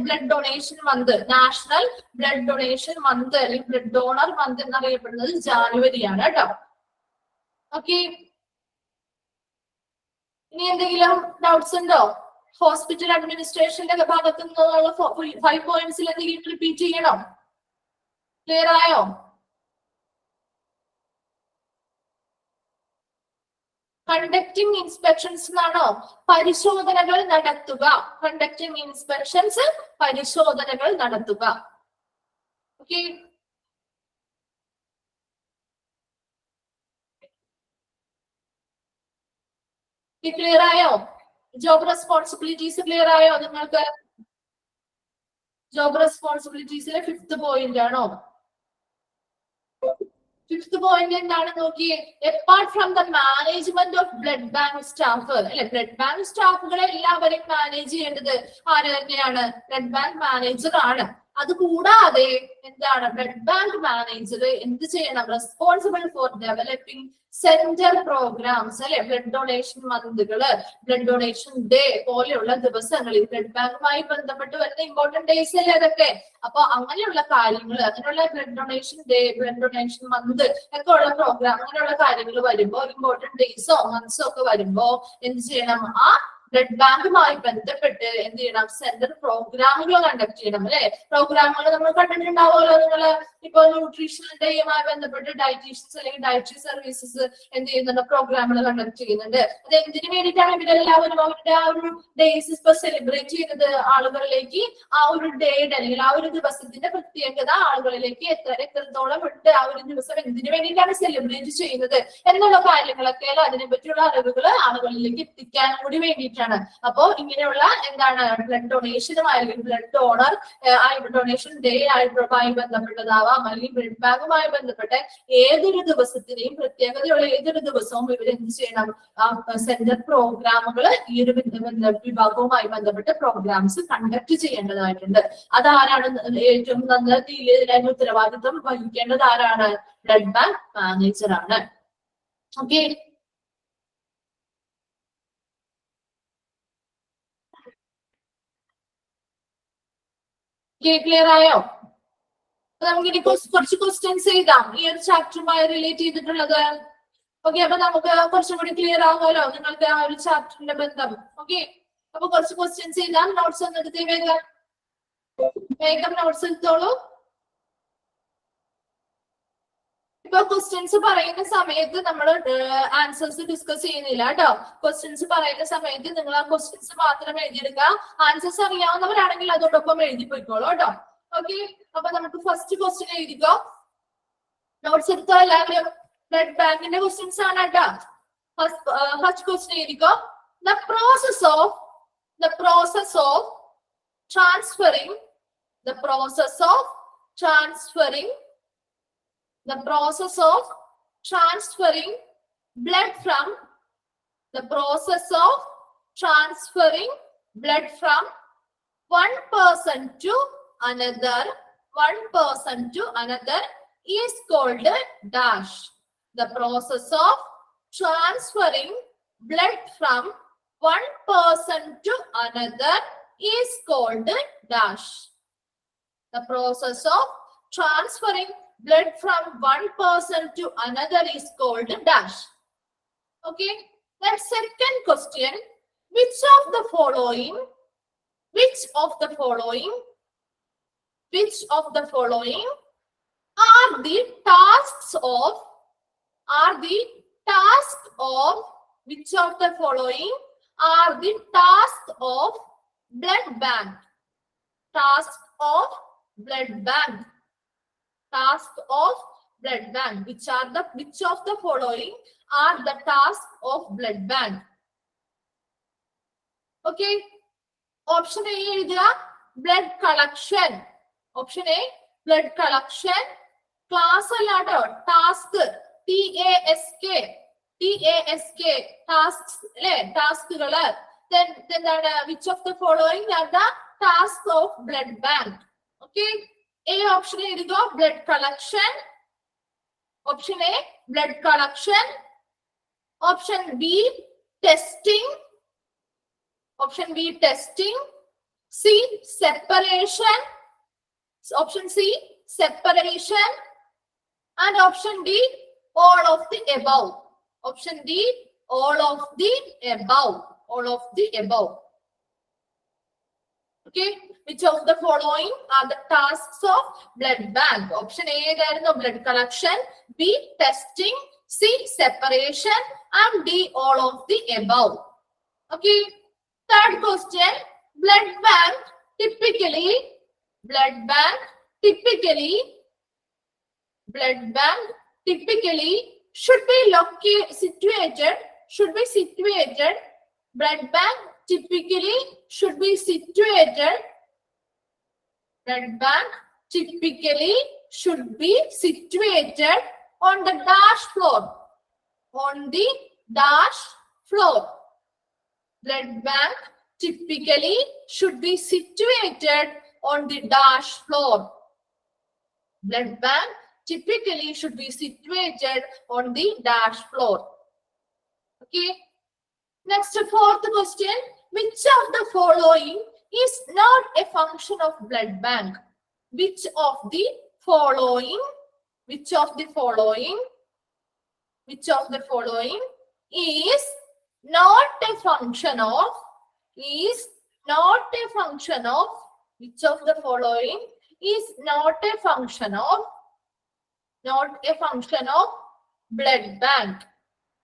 Blood donation month, national blood donation month അല്ലെങ്കിൽ ബ്ലഡ് ഡോണർ മന്ത് എന്നറിയപ്പെടുന്നത് ജാനുവരിയാണ് കേട്ടോ. ഓക്കെ, ഇനി എന്തെങ്കിലും ഡൗട്ട്സ് ഉണ്ടോ? ഹോസ്പിറ്റൽ അഡ്മിനിസ്ട്രേഷന്റെ ഭാഗത്തു നിന്നുള്ള 5 പോയിന്റ്സിൽ എന്തെങ്കിലും റിപ്പീറ്റ് ചെയ്യണോ? ക്ലിയർ ആയോ? കണ്ടക്ടിങ് ഇൻസ്പെക്ഷൻസ് എന്നാണോ? പരിശോധനകൾ നടത്തുക. കണ്ടക്ടിങ് ഇൻസ്പെക്ഷൻസ്, പരിശോധനകൾ നടത്തുക. ഓക്കെ, ക്ലിയർ ആയോ? ജോബ് റെസ്പോൺസിബിലിറ്റീസ് ക്ലിയർ ആയോ നിങ്ങൾക്ക്? ജോബ് റെസ്പോൺസിബിലിറ്റീസിലെ 5th പോയിന്റ് ആണോ? 5th പോയിന്റ് എന്താണ് നോക്കിയേ, apart from the management of blood bank staff അല്ലെ. ബ്ലഡ് ബാങ്ക് സ്റ്റാഫുകളെ എല്ലാവരെയും മാനേജ് ചെയ്യേണ്ടത് ആര് തന്നെയാണ്? ബ്ലഡ് ബാങ്ക് മാനേജർ ആണ്. അതുകൂടാതെ എന്താണ് ബ്ലഡ് ബാങ്ക് മാനേജർ എന്ത് ചെയ്യണം? Responsible for developing centre programmes അല്ലെ. ബ്ലഡ് ഡൊണേഷൻ മന്തുകള്, ബ്ലഡ് ഡൊണേഷൻ ഡേ പോലെയുള്ള ദിവസങ്ങളിൽ ബ്ലഡ് ബാങ്കുമായി ബന്ധപ്പെട്ട് വരുന്ന ഇമ്പോർട്ടന്റ് ഡേയ്സ് അല്ലേ അതൊക്കെ. അപ്പൊ അങ്ങനെയുള്ള കാര്യങ്ങൾ, അങ്ങനെയുള്ള blood donation day, blood donation month ഒക്കെ ഉള്ള പ്രോഗ്രാം, അങ്ങനെയുള്ള കാര്യങ്ങൾ വരുമ്പോ, ഇമ്പോർട്ടന്റ് ഡേയ്സോ മന്ത്സോ ഒക്കെ വരുമ്പോ എന്ത് ചെയ്യണം? ആ ബ്ലഡ് ബാങ്കുമായി ബന്ധപ്പെട്ട് എന്ത് ചെയ്യണം? സെന്റർ പ്രോഗ്രാമുകൾ കണ്ടക്ട് ചെയ്യണം അല്ലെ. പ്രോഗ്രാമുകൾ നമ്മൾ കണ്ടിട്ടുണ്ടാവുമല്ലോ നിങ്ങള്. ഇപ്പൊ ന്യൂട്രീഷൻ ഡേയുമായി ബന്ധപ്പെട്ട് ഡയറ്റീഷ്യൻസ് അല്ലെങ്കിൽ ഡയറ്ററി സർവീസസ് എന്ത് ചെയ്യുന്നുണ്ട്? പ്രോഗ്രാമുകൾ കണ്ടക്ട് ചെയ്യുന്നുണ്ട്. അത് എന്തിനു വേണ്ടിയിട്ടാണ് ഇവരെല്ലാവരും അവരുടെ ആ ഒരു ഡേയ്സ് ഇപ്പൊ സെലിബ്രേറ്റ് ചെയ്യുന്നത്? ആളുകളിലേക്ക് ആ ഒരു ഡേയുടെ അല്ലെങ്കിൽ ആ ഒരു ദിവസത്തിന്റെ പ്രത്യേകത ആളുകളിലേക്ക് എത്രത്തോളം ഉണ്ട്, ആ ഒരു ദിവസം എന്തിനു വേണ്ടിയിട്ടാണ് സെലിബ്രേറ്റ് ചെയ്യുന്നത് എന്നുള്ള കാര്യങ്ങളൊക്കെ അതിനെ പറ്റിയുള്ള അറിവുകൾ ആളുകളിലേക്ക് എത്തിക്കാൻ കൂടി വേണ്ടിയിട്ടാണ്. അപ്പോ ഇങ്ങനെയുള്ള എന്താണ് ബ്ലഡ് ഡൊണേഷനുമായി അല്ലെങ്കിൽ ബ്ലഡ് ഡോണർ ഡൊണേഷൻ ഡേ ആയിട്ടുമായി ബന്ധപ്പെട്ടതാവാം, അല്ലെങ്കിൽ ബ്ലഡ് ബാങ്കുമായി ബന്ധപ്പെട്ട് ഏതൊരു ദിവസത്തിനെയും പ്രത്യേകതയുള്ള ഏതൊരു ദിവസവും ഇവരെന്ത് ചെയ്യണം? സെന്റർ പ്രോഗ്രാമുകൾ ഈ ഒരു വിഭാഗവുമായി ബന്ധപ്പെട്ട് പ്രോഗ്രാംസ് കണ്ടക്ട് ചെയ്യേണ്ടതായിട്ടുണ്ട്. അതാരാണ് ഏറ്റവും നല്ല രീതിയിൽ അതിന് ഉത്തരവാദിത്വം വഹിക്കേണ്ടത്? ആരാണ്? ബ്ലഡ് ബാങ്ക് മാനേജർ ആണ്. ഓക്കെ, ക്ലിയർ ആയോ? നമുക്കിനി കുറച്ച് ക്വസ്റ്റ്യൻസ് എഴുതാം ഈ ഒരു ചാപ്റ്ററുമായി റിലേറ്റ് ചെയ്തിട്ടുള്ളത്. ഓക്കെ, അപ്പൊ നമുക്ക് കുറച്ചും കൂടി ക്ലിയർ ആകുമല്ലോ നിങ്ങൾക്ക് ആ ഒരു ചാപ്റ്ററിന്റെ ബന്ധം. ഓക്കെ, അപ്പൊ കുറച്ച് ക്വസ്റ്റ്യൻസ് എഴുതാം. നോട്ട്സ് ഒന്ന് എടുത്തേ, വേഗം നോട്ട്സ് എടുത്തോളൂ. ഇപ്പൊ ക്വസ്റ്റ്യൻസ് പറയുന്ന സമയത്ത് നമ്മൾ ആൻസേഴ്സ് ഡിസ്കസ് ചെയ്യുന്നില്ല കേട്ടോ. ക്വസ്റ്റ്യൻസ് പറയുന്ന സമയത്ത് നിങ്ങൾ ആ ക്വസ്റ്റ്യൻസ് മാത്രം എഴുതിയെടുക്കുക. ആൻസേഴ്സ് അറിയാവുന്നവരാണെങ്കിൽ അതോടൊപ്പം എഴുതി പോയിക്കോളൂ കേട്ടോ. ഓക്കെ, അപ്പൊ നമുക്ക് ഫസ്റ്റ് ക്വസ്റ്റ്യൻ എഴുതിക്കോ. നോട്ട്സ് എടുത്തോ എല്ലാവരും. ബ്ലഡ് ബാങ്കിന്റെ ക്വസ്റ്റ്യൻസ് ആണ് കേട്ടോ. ഫസ്റ്റ് ക്വസ്റ്റ്യൻ എഴുതിക്കോ. The process of transferring blood from one person to another is called dash. The process of transferring blood from one person to another is called dash. The process of transferring blood from one person to another is called dash. Okay, then second question. Which of the following are the tasks of blood bank? Task of blood bank. Which of the following are the task of blood bank? Okay, option A എഴുതുക, blood collection. Option A, blood collection. Class അല്ലാട്ടോ, task, TASK, tasks അല്ലേ, ടാസ്കുകള്. Then എന്താണ്, which of the following are the tasks of blood bank? Okay, A option എഴുതുക, blood collection. Option A, blood collection. Option B, testing. Option B, testing. C, separation. Option C, separation. And option D, all of the above. Option D, all of the above. Okay, which of the following are the tasks of blood bank? Option A ഏതായിരുന്നു, blood collection. B, testing. C, separation. And D, all of the above. Okay, third question. Blood bank typically should be situated. Blood bank typically should be situated on the dash floor. Blood bank typically should be situated on the dash floor. Blood bank typically should be situated on the dash floor. Okay, next, fourth question. Which of the following is not a function of blood bank? Which of the following is not a function of blood bank?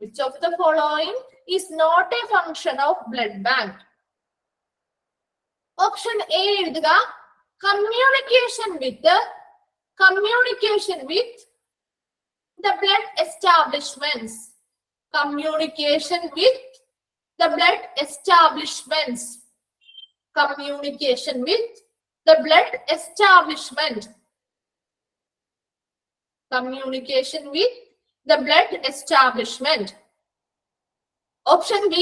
Which of the following is not a function of blood bank? Option A എഴുതുക, communication with the blood establishments. Communication with the blood establishment. Option B,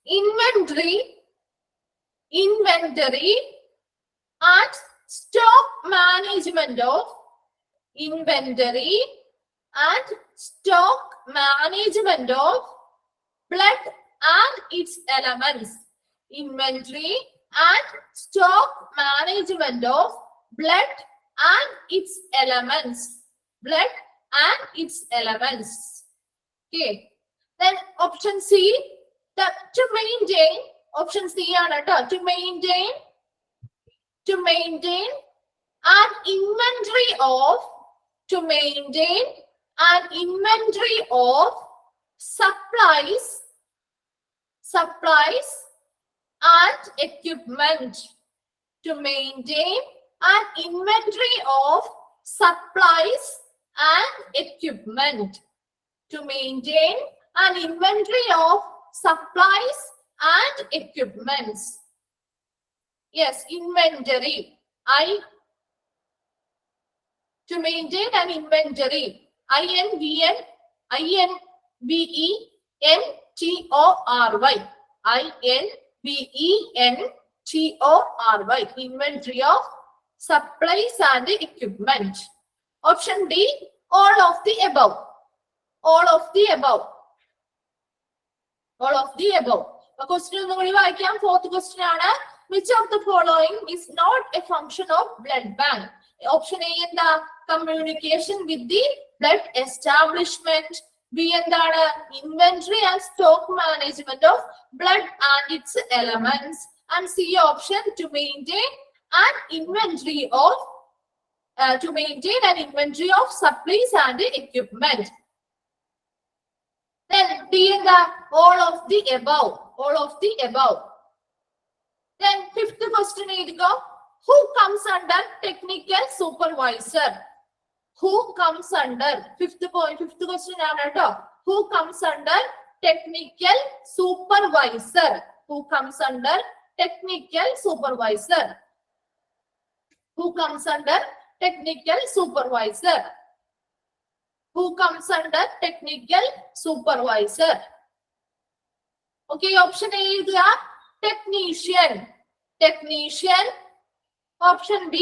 inventory and stock management of blood and its elements. Inventory and stock management of blood and its elements. Blood and its elements. Okay. Then option C, to maintain, option C ആണ് ട്ടോ, to maintain an inventory of, to maintain an inventory of supplies and equipment. To maintain an inventory of supplies and equipment. To maintain an inventory of supplies and equipments. Yes, inventory. To maintain an inventory. INVENTORY. INVENTORY. Inventory of supplies and equipment. Option D, all of the above. All of the above. All of the above. Question ഒന്നുകൂടി വായിക്കാം. Fourth question ആണ്. Which of the following is not a function of blood bank? Option A എന്താ? Communication with the blood establishment. B എന്താണ്? Inventory and stock management of blood and its elements. And C option, to maintain an inventory of supplies and equipment. Then D എന്താ? All of the above. All of the above. Then fifth question എഴുതുക. Who comes under technical supervisor? Who comes under? Fifth question ആണ് ട്ടോ. Who comes under technical supervisor? Who comes under technical supervisor? Who comes under technical supervisor? Who comes under technical supervisor? Okay, option A is the technician. Technician. Option B,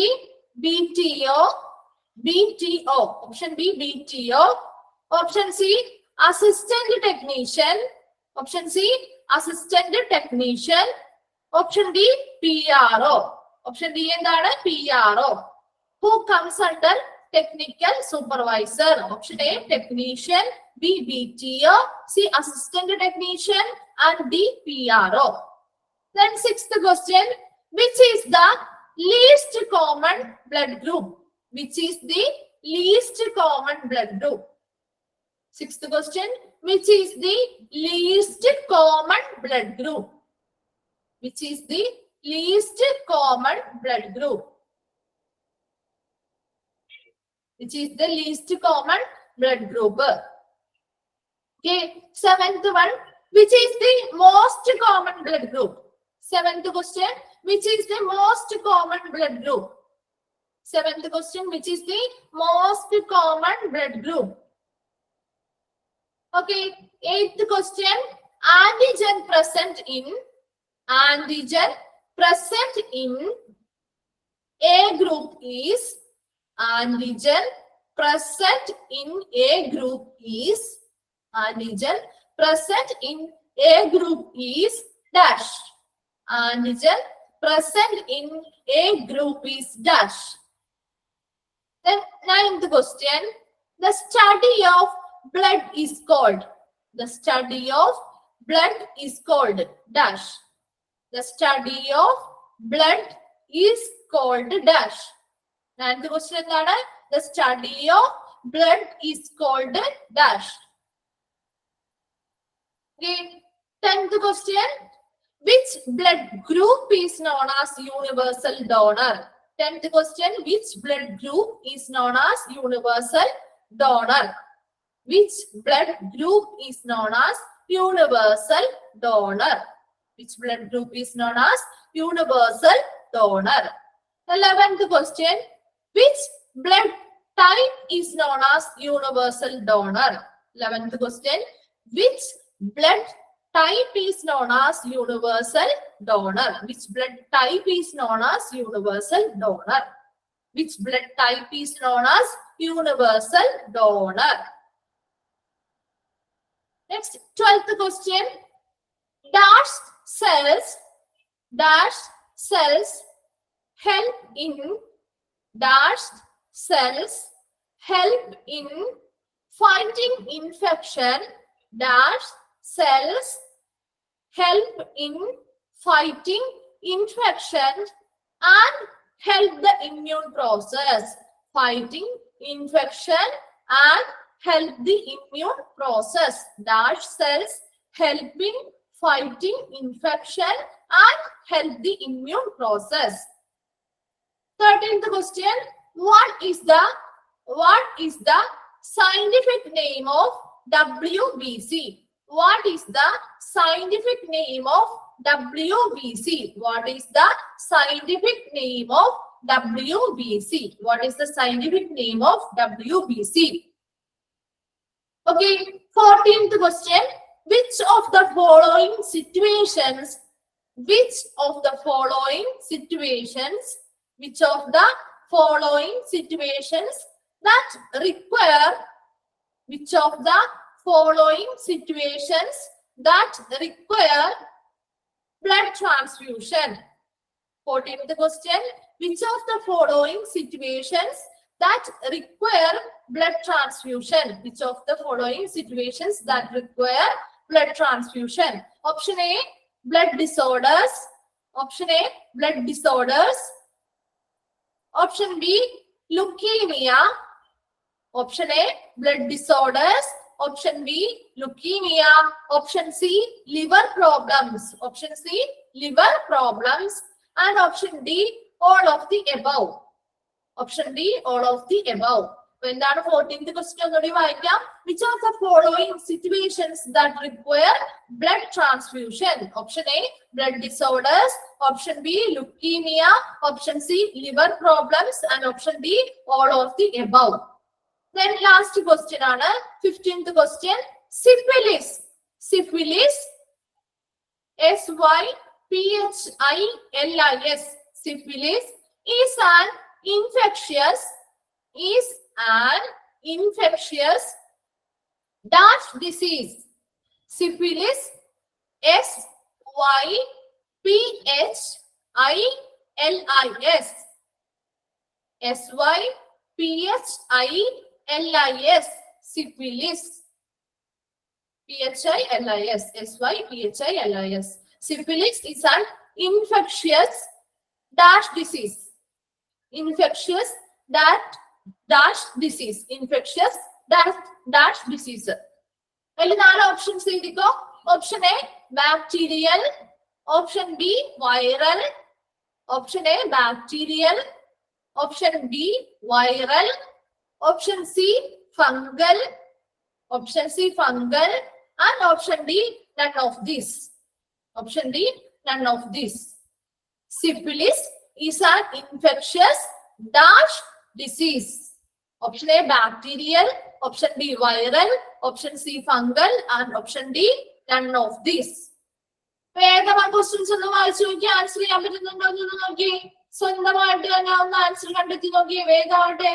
BTO. Option B, BTO. Option C, assistant technician. Option C, assistant technician. Option D, PRO. Option D എന്താണ്? PRO. Who comes under technical supervisor? Option A, technician. B, BTO. C, assistant technician. And D, PRO. Then sixth question, which is the least common blood group? Which is the least common blood group? Sixth question, which is the least common blood group? Which is the least common blood group? Which is the least common blood group? Okay, seventh one, which is the most common blood group? Seventh question, which is the most common blood group? Seventh question, which is the most common blood group? Okay, eighth question, antigen present in A group is, antigen present in A group is, antigen present in A group is dash. Antigen present in A group is dash. Then ninth question, the study of blood is called. The study of blood is called dash. The study of blood is called dash. Ninth question എന്താണ്? The study of blood is called dash. Okay. 10th question, which blood group is known as universal donor? 10th question, which blood group is known as universal donor? Which blood group is known as universal donor? Which blood group is known as universal donor? 11th question, which blood type is known as universal donor? 11th question, which blood type is known as universal donor? Which blood type is known as universal donor? Which blood type is known as universal donor? Next, 12th question, dash cells help in dash cells help in fighting infection dash cells help in fighting infection and help the immune process. Fighting infection and help the immune process. Dash cells help in fighting infection and help the immune process. 13th question. What is the scientific name of WBC? What is the scientific name of WBC? What is the scientific name of WBC? What is the scientific name of WBC? Okay, 14th question. Which of the following situations that require blood transfusion? 14th question. Which of the following situations that require blood transfusion? Which of the following situations that require blood transfusion? Option A, blood disorders. Option A, blood disorders. Option B, leukemia. Option A, blood disorders. Option B, leukemia. Option C, liver problems. Option C, liver problems. And option D, all of the above. Option D, all of the above. When that 14th question, which of the following situations that require blood transfusion? Option A, blood disorders. Option B, leukemia. Option C, liver problems. And option D, all of the above. Then last question, 15th question. Syphilis. Syphilis. SYPHILIS. Syphilis is an infectious dash disease. Syphilis, SYPHILIS. SYPHILIS. Syphilis. PHILIS. SYPHILIS. Syphilis is an infectious dash disease. Infectious dash disease. Infectious dash disease. Well, 4 options. Option A, bacterial. Option B, viral. Option A, bacterial. Option B, viral. Option C, fungal. Option C, fungal. And option D, none of this. Option D, none of this. Syphilis is an infectious dash disease. Option A, bacterial. Option B, viral. Option C, fungal. And option D, none of this. വേഗം questions ഒന്ന് വായിച്ചു നോക്കി answer ചെയ്യാൻ പറ്റുന്നുണ്ടോ എന്ന് നോക്കി. സ്വന്തമായിട്ട് തന്നെ ഒന്ന് ആൻസർ കണ്ടെത്തി നോക്കി. വേഗമാവട്ടെ.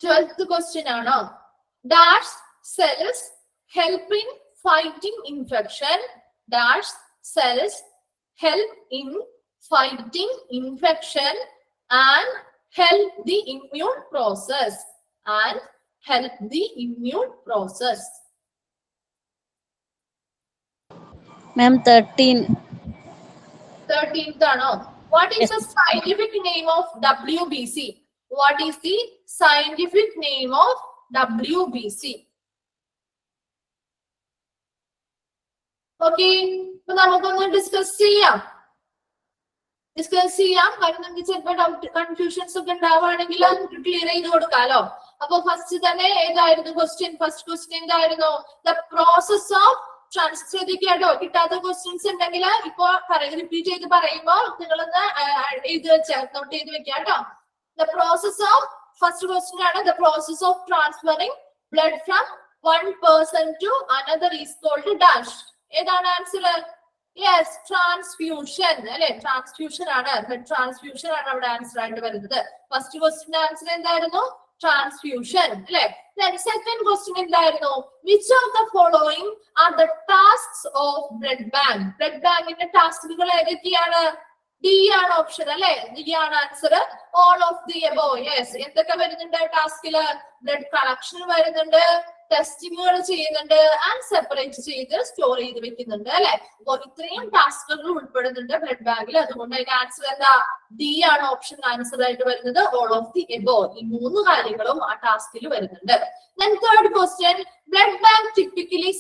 Twelfth question ആണ്. Dash cells help in fighting infection. Dash cells help in fighting infection and help the immune process. And help the immune process. Ma'am, 13. 13th ആണോ? What is the scientific name of WBC? What is the scientific name of WBC? Okay, so നമുക്കൊന്ന് discuss ചെയ്യാം. കാരണം നമുക്ക് ചിലപ്പോൾ doubt confusions ഒക്കെ ഉണ്ടാവുകയാണെങ്കിൽ clear ചെയ്ത് കൊടുക്കാലോ. അപ്പൊ ഫസ്റ്റ് തന്നെ ഏതായിരുന്നു ക്വസ്റ്റ്യൻ? ഫസ്റ്റ് ക്വസ്റ്റ്യൻ എന്തായിരുന്നു? ദ പ്രോസസ് ഓഫ് ശ്രദ്ധിക്കാട്ടോ. കിട്ടാത്ത ക്വസ്റ്റ്യൻസ് ഉണ്ടെങ്കിൽ ഇപ്പൊ റിപ്പീറ്റ് ചെയ്ത് പറയുമ്പോ നിങ്ങളൊന്ന് എഴുതി വെച്ചാൽ നോട്ട് ചെയ്ത് വെക്കാട്ടോ. The process of, first question ആണ്, the process of transferring blood from one person to another is called dash. ഏതാണ് ആൻസർ? യെസ്, ട്രാൻസ്ഫ്യൂഷൻ അല്ലെ, ട്രാൻസ്ഫ്യൂഷൻ ആണ്, ബ്ലഡ് ട്രാൻസ്ഫ്യൂഷൻ ആണ് അവിടെ ആൻസർ ആയിട്ട് വരുന്നത്. ഫസ്റ്റ് ക്വസ്റ്റിന്റെ ആൻസർ എന്തായിരുന്നു? ട്രാൻസ്ഫ്യൂഷൻ അല്ലെ. സെക്കൻഡ് ക്വസ്റ്റ്യൻ എന്തായിരുന്നു? Which of the following are the tasks of blood bank? Blood ബാങ്കിന്റെ ടാസ്കുകൾ ഏതൊക്കെയാണ്? ഡി ആണ് ഓപ്ഷൻ അല്ലെ, ഡി ആണ് answer. All of the above. Yes, എന്തൊക്കെ വരുന്നുണ്ട് ടാസ്കില്? ബ്ലഡ് കളക്ഷൻ വരുന്നുണ്ട്, ടെസ്റ്റിങ്ങുകൾ ചെയ്യുന്നുണ്ട്, ആൻഡ് സെപ്പറേറ്റ് ചെയ്ത് സ്റ്റോർ ചെയ്ത് വെക്കുന്നുണ്ട് അല്ലെ. അപ്പൊ ഇത്രയും ടാസ്കുകൾ ഉൾപ്പെടുന്നുണ്ട് ബ്ലഡ് ബാങ്കിൽ. അതുകൊണ്ട് അതിന്റെ ആൻസർ എന്താ? ഡി ആണ് ഓപ്ഷൻ ആൻസർ ആയിട്ട് വരുന്നത്. ഓൾ ഓഫ് ദി എബോവ്, ഈ 3 കാര്യങ്ങളും ആ ടാസ്കിൽ വരുന്നുണ്ട്. Then third question, blood bank typically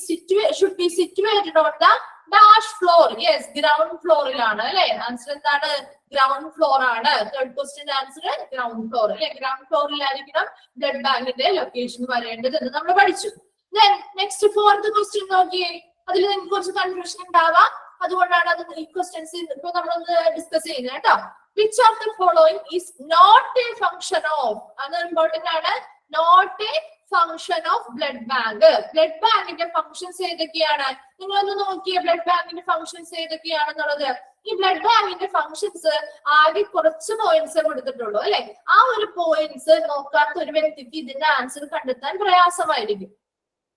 should be situated on the dash floor. Yes, ground floor ilana alle. Answer endana? Ground floor aanu. Third question answer ground floor alle. Ground floor il aayirikkanam blood bank inde location varendadu ennu nammal padichu. Then next fourth question nokiye, adil ninge korchu confusion undava, അതുകൊണ്ടാണ് അത് ഈ questions ഇപ്പൊ നമ്മളൊന്ന് discuss ചെയ്യുന്നത് കേട്ടോ. Which of the following is not a function of? അത് important ആണ്. Not a function of blood bank. Blood ബാങ്കിന്റെ ഫങ്ഷൻസ് ഏതൊക്കെയാണ്? നിങ്ങളൊന്ന് നോക്കിയേ, ബ്ലഡ് ബാങ്കിന്റെ ഫങ്ഷൻസ് ഏതൊക്കെയാണെന്നുള്ളത്. ഈ ബ്ലഡ് ബാങ്കിന്റെ ഫങ്ഷൻസ് ആകെ കുറച്ച് പോയിന്റ്സ് കൊടുത്തിട്ടുള്ളൂ അല്ലെ. ആ ഒരു പോയിന്റ്സ് നോക്കാത്ത ഒരു വ്യക്തിക്ക് ഇതിന്റെ ആൻസർ കണ്ടെത്താൻ പ്രയാസമായിരിക്കും.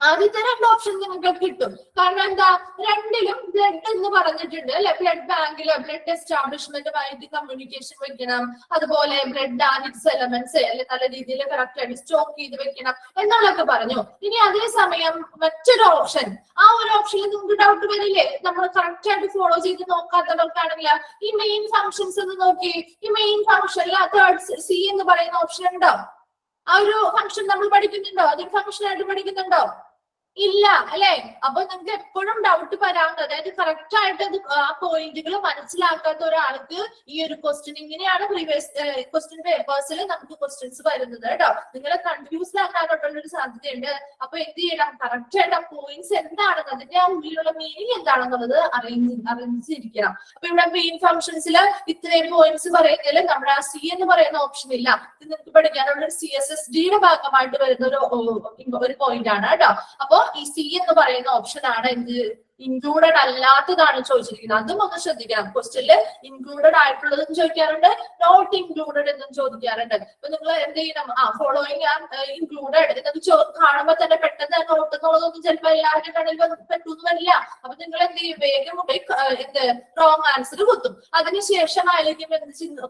ആദ്യത്തെ 2 ഓപ്ഷൻ നിങ്ങൾക്ക് കിട്ടും. കാരണം എന്താ? രണ്ടിലും ബ്ലഡ് എന്ന് പറഞ്ഞിട്ടുണ്ട് അല്ലെ. ബ്ലഡ് ബാങ്കില് ബ്ലഡ് എസ്റ്റാബ്ലിഷ്മെന്റുമായിട്ട് കമ്മ്യൂണിക്കേഷൻ വെക്കണം, അതുപോലെ ബ്ലഡ് ആൻഡ് ഇറ്റ്സ് എലമെന്റ്സ് അല്ലെ നല്ല രീതിയിൽ കറക്റ്റ് ആയിട്ട് സ്റ്റോക്ക് ചെയ്ത് വെക്കണം എന്നുള്ളതൊക്കെ പറഞ്ഞു. ഇനി അതേ സമയം മറ്റൊരു ഓപ്ഷൻ, ആ ഒരു ഓപ്ഷനിൽ നിങ്ങൾക്ക് ഡൗട്ട് വരില്ലേ? നമ്മൾ കറക്റ്റ് ആയിട്ട് ഫോളോ ചെയ്ത് നോക്കാത്തവർക്കാണെങ്കിൽ ഈ മെയിൻ ഫങ്ഷൻസ് എന്ന് നോക്കി. ഈ മെയിൻ ഫങ്ഷനിൽ തേർഡ് സി എന്ന് പറയുന്ന ഓപ്ഷൻ ഉണ്ടോ? ആ ഒരു ഫങ്ഷൻ നമ്മൾ പഠിക്കുന്നുണ്ടോ? അതൊരു ഫങ്ഷൻ ആയിട്ട് പഠിക്കുന്നുണ്ടോ? ഇല്ല അല്ലെ. അപ്പൊ നിങ്ങൾക്ക് എപ്പോഴും ഡൗട്ട് വരാവുന്നത്, അതായത് കറക്റ്റ് ആയിട്ട് അത് ആ പോയിന്റുകൾ മനസ്സിലാക്കാത്ത ഒരാൾക്ക് ഈ ഒരു ക്വസ്റ്റ്യൻ ഇങ്ങനെയാണ് പ്രീവിയസ് ക്വസ്റ്റ്യൻ പേപ്പേഴ്സിൽ നമുക്ക് ക്വസ്റ്റ്യൻസ് വരുന്നത് കേട്ടോ. നിങ്ങളെ കൺഫ്യൂസ്ഡ് ആക്കാനുള്ള ഒരു സാധ്യതയുണ്ട്. അപ്പൊ എന്ത് ചെയ്യണം? കറക്റ്റ് ആയിട്ട് ആ പോയിന്റ്സ് എന്താണെന്ന്, അതിന്റെ ആ ഉള്ളിലുള്ള മീനിങ് എന്താണെന്നുള്ളത് അറിഞ്ഞിരിക്കണം. അപ്പൊ ഇവിടെ മെയിൻ ഫംഗ്ഷൻസിൽ ഇത്രയും പോയിന്റ്സ് പറയുന്നതിൽ നമ്മുടെ ആ സി എന്ന് പറയുന്ന ഓപ്ഷൻ ഇല്ല. ഇത് നിങ്ങൾക്ക് പഠിക്കാനുള്ള CSSD-യുടെ ഭാഗമായിട്ട് വരുന്ന ഒരു പോയിന്റ് ആണ് കേട്ടോ. അപ്പൊ ഈ സി എന്ന് പറയുന്ന ഓപ്ഷൻ ആണ് എന്ത്? ഇൻക്ലൂഡഡ് അല്ലാത്തതാണ് ചോദിച്ചിരിക്കുന്നത്. അതും ഒന്ന് ശ്രദ്ധിക്കണം. ക്വസ്റ്റ്യനില് ഇൻക്ലൂഡഡ് ആയിട്ടുള്ളതും ചോദിക്കാറുണ്ട്, നോട്ട് ഇൻക്ലൂഡഡ് എന്നും ചോദിക്കാറുണ്ട്. അപ്പൊ നിങ്ങൾ എന്ത് ചെയ്യണം? ഫോളോയിങ് ഇൻക്ലൂഡഡ് എന്നൊക്കെ കാണുമ്പോൾ തന്നെ പെട്ടെന്ന് നോട്ട് എന്നുള്ളതൊന്നും ചിലപ്പോൾ എല്ലാവരുടെ കടയിൽ പറ്റൂന്ന് വരില്ല. അപ്പൊ നിങ്ങൾ എന്ത് ചെയ്യും? വേഗം എന്ത് റോങ് ആൻസർ കുത്തും. അതിനുശേഷമായിരിക്കും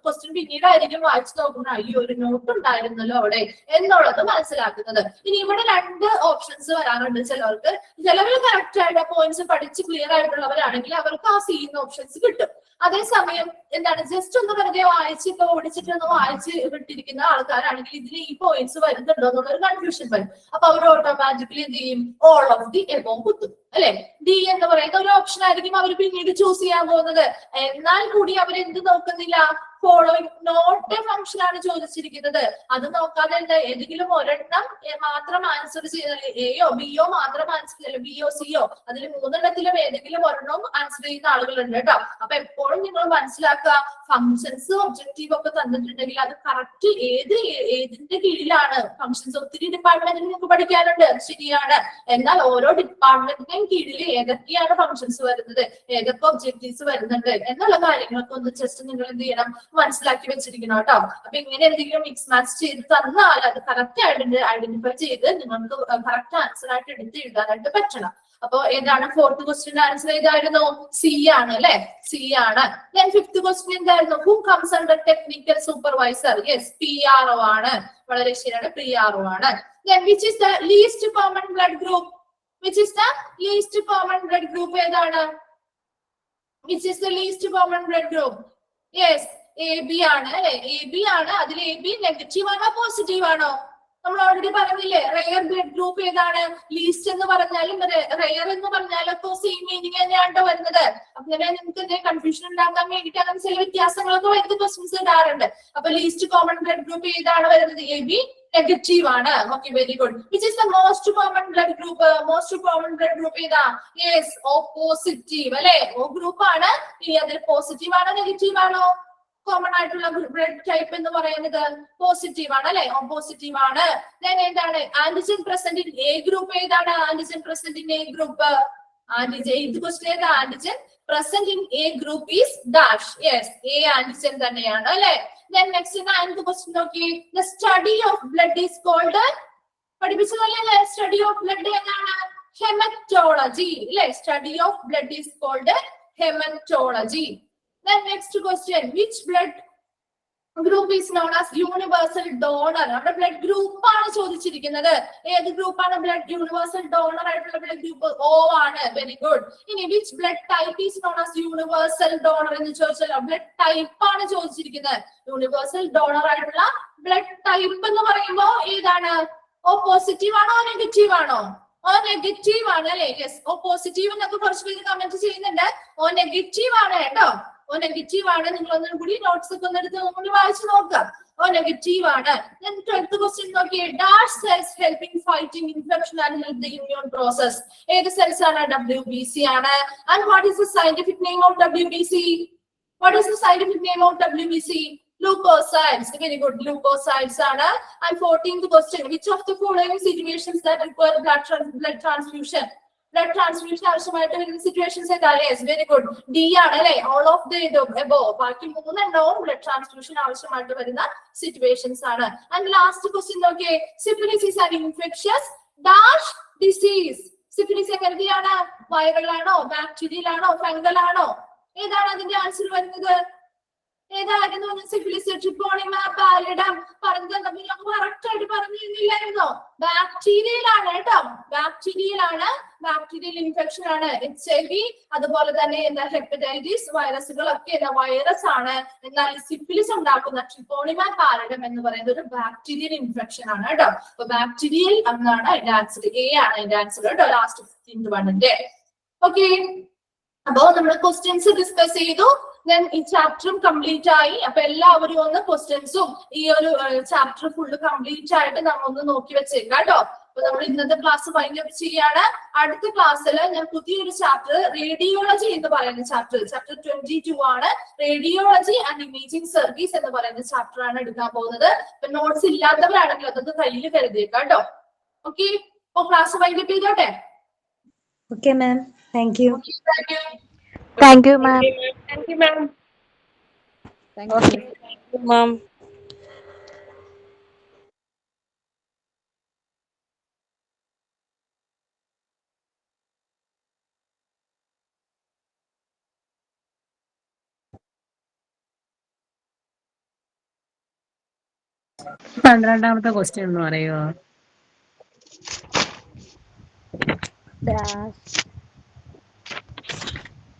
ക്വസ്റ്റ്യൻ പിന്നീടായിരിക്കും വായിച്ചു നോക്കുന്നത്, അയ്യോ ഒരു നോട്ട് ഉണ്ടായിരുന്നല്ലോ അവിടെ എന്നുള്ളത് മനസ്സിലാക്കുന്നത്. ഇനി ഇവിടെ 2 ഓപ്ഷൻസ് വരാറുണ്ട് ചിലവർക്ക്. ചിലവർ കറക്റ്റ് ആയിട്ട് പോയിന്റ്സ് പഠിച്ച് ക്ലിയർ ആയിട്ടുള്ളവരാണെങ്കിൽ അവർക്ക് ആ സി ഓപ്ഷൻസ് കിട്ടും. അതേസമയം എന്താണ്, ജസ്റ്റ് ഒന്ന് വെറുതെ വായിച്ചിട്ട് ഓടിച്ചിട്ടൊന്ന് വായിച്ച് വിട്ടിരിക്കുന്ന ആൾക്കാരാണെങ്കിൽ ഇതിൽ ഈ പോയിന്റ്സ് വരുന്നുണ്ടോ എന്നുള്ളൊരു കൺഫ്യൂഷൻ വരും. അപ്പൊ അവർ ഓട്ടോമാറ്റിക്കലി എന്ത് ചെയ്യും? ഓൾ ഓഫ് ദി എബോവ് കുത്തും അല്ലെ. ഡി എന്ന് പറയുന്ന ഒരു ഓപ്ഷൻ ആയിരിക്കും അവർ പിന്നീട് ചൂസ് ചെയ്യാൻ പോകുന്നത്. എന്നാൽ കൂടി അവർ എന്ത് നോക്കുന്നില്ല? ഫോളോയിങ് നോട്ട് എ ഫംഗ്ഷൻ ആണ് ചോദിച്ചിരിക്കുന്നത്. അത് നോക്കാതെ ഏതെങ്കിലും ഒരെണ്ണം മാത്രം ആൻസർ ചെയ്താൽ, എയോ ബിയോ മാത്രം ആൻസർ ചെയ്താൽ, ബിയോ സിയോ അതിൽ 3 ഏതെങ്കിലും ഒരെണ്ണം ആൻസർ ചെയ്യുന്ന ആളുകളുണ്ട് കേട്ടോ. അപ്പൊ എപ്പോഴും നിങ്ങൾ മനസ്സിലാക്കുക, ഫംഗ്ഷൻസ് ഒബ്ജക്റ്റീവ് ഒക്കെ തന്നിട്ടുണ്ടെങ്കിൽ അത് കറക്റ്റ് ഏതിന്റെ കീഴിലാണ്. ഫംഗ്ഷൻസ് ഒത്തിരി ഡിപ്പാർട്ട്മെന്റിൽ നിങ്ങൾക്ക് പഠിക്കാനുണ്ട്, ശരിയാണ്. എന്നാൽ ഓരോ ഡിപ്പാർട്ട്മെന്റിന്റെയും കീഴിൽ ഏതൊക്കെയാണ് ഫംഗ്ഷൻസ് വരുന്നത്, ഏതൊക്കെ ഒബ്ജക്റ്റീവ്സ് വരുന്നുണ്ട് എന്നുള്ള കാര്യങ്ങളൊക്കെ ഒന്ന് ജസ്റ്റ് നിങ്ങൾ എന്ത് ചെയ്യണം? മനസ്സിലാക്കി വെച്ചിരിക്കണം കേട്ടോ. അപ്പൊ ഇങ്ങനെ എന്തെങ്കിലും മിക്സ് മാച്ച് ചെയ്ത് തന്നാൽ അത് കറക്റ്റ് ആയിട്ട് ഐഡന്റിഫൈ ചെയ്ത് നിങ്ങൾക്ക് കറക്റ്റ് ആൻസർ ആയിട്ട് എടുത്ത് എഴുതാനായിട്ട് പറ്റണം. അപ്പൊ ഏതാണ്? 4th ക്വസ്റ്റ്യൻ ആൻസർ ഏതായിരുന്നു? സി ആണ് അല്ലെ. സി ആണ്. Then 5th ക്വസ്റ്റ്യൻ എന്തായിരുന്നു? Who comes under technical supervisor? Yes, PRO ആണ്. വളരെ ശരിയാണ്, PRO ആണ്. Then which is the least common blood group? Which is the least common blood group? ഏതാണ്? Which is the least common blood group? Yes, AB ആണ് അല്ലെ. AB ആണ്. അതിൽ AB negative ആണോ പോസിറ്റീവ് ആണോ? നമ്മൾ ഓൾറെഡി പറഞ്ഞില്ലേ, റെയർ ബ്ലഡ് ഗ്രൂപ്പ് ഏതാണ്? ലീസ്റ്റ് എന്ന് പറഞ്ഞാലും റെയർ എന്ന് പറഞ്ഞാലും ഒക്കെ സെയിം മീനിങ് തന്നെയാണോ വരുന്നത്. അങ്ങനെ നിങ്ങൾക്ക് കൺഫ്യൂഷൻ ഉണ്ടാക്കാൻ വേണ്ടിയിട്ട് അങ്ങനെ ചില വ്യത്യാസങ്ങളൊക്കെ വരുന്ന ക്വസ്റ്റ്യൻസ് ഇടാറുണ്ട്. അപ്പൊ ലീസ്റ്റ് കോമൺ ബ്ലഡ് ഗ്രൂപ്പ് ഏതാണ് വരുന്നത്? AB നെഗറ്റീവ് ആണ്. Okay, very good. Which is the most common blood group? Most common blood group ഏതാ? യെസ്, O പോസിറ്റീവ് അല്ലെ. O ഗ്രൂപ്പ് ആണ്. ഇനി അതിൽ പോസിറ്റീവ് ആണോ നെഗറ്റീവ് ആണോ? കോമൺ ആയിട്ടുള്ള ബ്ലഡ് ടൈപ്പ് എന്ന് പറയുന്നത് പോസിറ്റീവ് ആണ് അല്ലെ. O പോസിറ്റീവ് ആണ്. എന്താണ് antigen present in A group? ഏതാണ് antigen present in A group? Antigen ഇത് ക്വസ്റ്റ്യൻ ഏതാ? Antigen present in A group is dash. Yes, A antigen തന്നെയാണ് അല്ലെ. Then next nth question നോക്കി. The study of blood is called പഠിപ്പിച്ചതല്ലേ study of blood എന്നാണ് hematology അല്ലെ. Study of blood is called hematology. Then next question, which blood group is known as universal donor? നമ്മുടെ blood group ആണ് ചോദിച്ചിരിക്കുന്നത്. ഏത് ഗ്രൂപ്പാണ് blood universal donor ആയിട്ടുള്ള blood group? O ആണ്. Very good. ഇനി which blood type is known as universal donor എന്ന് ചോദിച്ചാലോ ബ്ലഡ് ടൈപ്പ് ആണ് ചോദിച്ചിരിക്കുന്നത്. യൂണിവേഴ്സൽ ഡോണർ ആയിട്ടുള്ള ബ്ലഡ് ടൈപ്പ് എന്ന് പറയുമ്പോ ഏതാണ്? O പോസിറ്റീവ് ആണോ നെഗറ്റീവ് ആണോ? O നെഗറ്റീവ് ആണ് അല്ലെ. യെസ്, O പോസിറ്റീവ് എന്നൊക്കെ കുറച്ച് പേര് കമന്റ് ചെയ്യുന്നുണ്ട്. O നെഗറ്റീവ് ആണ് കേട്ടോ. O നെഗറ്റീവ് ആണ്. നിങ്ങൾ ഒന്നും കൂടി നോട്ട്സ് ഒക്കെ ഒന്നെടുത്ത് കൂടി വായിച്ചു നോക്കാം. O നെഗറ്റീവ് ആണ്. Then 12th question നോക്കിയേ. Dash cells helping fighting infection and help the immune process. ഏത് സെൽസ് ആണ്? WBC ആണ്. And what is the scientific name of WBC? What is the scientific name of WBC? Leukocytes. Very good. Leukocytes ആണ്. And 14th question. Which of the following situations that require blood transfusion? Blood transfusion ആവശ്യമായിട്ട് വരുന്ന situations ഏതാണ്? Yes, very good. D ആണ് അല്ലെ. All of the above. ബാക്കി മൂന്നെണ്ണവും blood transfusion ആവശ്യമായിട്ട് വരുന്ന situations ആണ്. And last question നോക്കിയേ. Syphilis is an infectious dash disease. Syphilis എങ്ങനെയാണ്? വൈറൽ ആണോ, ബാക്ടീരിയൽ ആണോ, ഫംഗൽ ആണോ? ഏതാണ് അതിന്റെ ആൻസർ വരുന്നത്? ഏതായിരുന്നു? സിഫിലിസ്, ട്രിപ്പോണിമ, പാലിഡം പറഞ്ഞത് കറക്റ്റ് ആയിട്ട് പറഞ്ഞിരുന്നില്ലായിരുന്നോ? ബാക്ടീരിയൽ ആണ് കേട്ടോ. ബാക്ടീരിയൽ ആണ്. ബാക്ടീരിയൽ ഇൻഫെക്ഷൻ ആണ്. HIV അതുപോലെ തന്നെ എന്താ ഹെപ്പറ്റൈറ്റിസ് വൈറസുകളൊക്കെ എന്താ വൈറസ് ആണ്. എന്നാൽ സിഫിലിസ് ഉണ്ടാക്കുന്ന ട്രിപ്പോണിമ പാലിഡം എന്ന് പറയുന്നത് ഒരു ബാക്ടീരിയൽ ഇൻഫെക്ഷൻ ആണ് കേട്ടോ. അപ്പൊ ബാക്ടീരിയൽ എന്നാണ് അതിന്റെ ആൻസർ. A ആണ് അതിന്റെ ആൻസർ കേട്ടോ. ലാസ്റ്റ് 15th വണ്ണിന്റെ. ഓക്കെ, അപ്പോ നമ്മൾ ക്വസ്റ്റ്യൻസ് ഡിസ്കസ് ചെയ്തു. Then ഈ ചാപ്റ്ററും കംപ്ലീറ്റ് ആയി. അപ്പൊ എല്ലാവരും ഒന്ന് ക്വസ്റ്റ്യൻസും ഈ ഒരു ചാപ്റ്റർ ഫുള്ള് കംപ്ലീറ്റ് ആയിട്ട് നമ്മൾ ഒന്ന് നോക്കി വെച്ചേക്കാം കേട്ടോ. അപ്പൊ നമ്മൾ ഇന്നത്തെ ക്ലാസ് വൈൻഡ് അപ്പ് ചെയ്യാണ്. അടുത്ത ക്ലാസ്സിൽ ഞാൻ പുതിയൊരു ചാപ്റ്റർ റേഡിയോളജി എന്ന് പറയുന്ന ചാപ്റ്റർ 22 ആണ്. റേഡിയോളജി ആൻഡ് ഇമേജിംഗ് സർവീസ് എന്ന് പറയുന്ന ചാപ്റ്റർ ആണ് എടുക്കാൻ പോകുന്നത്. അപ്പൊ നോട്ട്സ് ഇല്ലാത്തവരാണെങ്കിൽ അതൊന്ന് കയ്യിൽ കരുതിയേക്കാം കേട്ടോ. ഓക്കെ, അപ്പൊ ക്ലാസ് വൈൻഡ് അപ്പ് ചെയ്തോട്ടെ. Okay ma'am, thank you. Thank you. Thank you ma'am. Thank you, ma'am. മാം. പന്ത്രണ്ടാമത്തെ ക്വസ്റ്റ്യൻ എന്ന് പറയുമോ?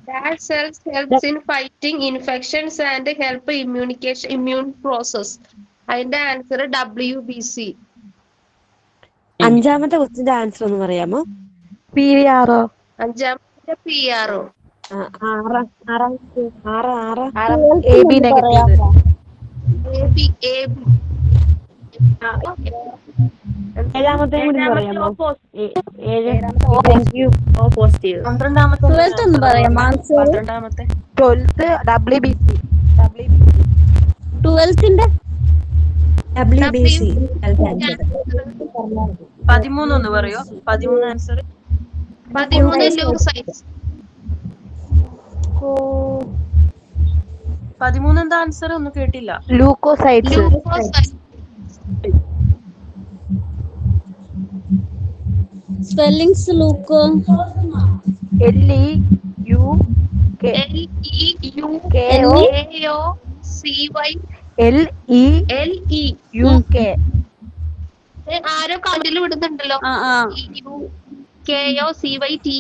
Dash cells helps in fighting infections and help immune process. അതിന്റെ ആൻസർ WBC. അഞ്ചാമത്തെ ക്വസ്റ്റിന്റെ ആൻസർ ഒന്ന് പറയാമോ? PRO. അഞ്ചാമത്തെ PRO. AB negative. ഏഴാമത്തെ കൂടി പറയാമോ? പോസിറ്റീവ്. 12th ഒന്ന് പറയാമോ ആൻസർ? 12ാമത്തെ 12th WBC. 12th-ന്റെ WBC. 13 ഒന്ന് പറയോ? 13 ആൻസർ. 13 ലൂസൈറ്റ്സ്. 13 എന്താ ആൻസർ? ഒന്നും കേട്ടില്ല. Leucocytes. Spellings Luko. LEUKO LEUK. ആരോ കണ്ടിൽ വിടുന്നുണ്ടല്ലോ. ആ UKOCYTE.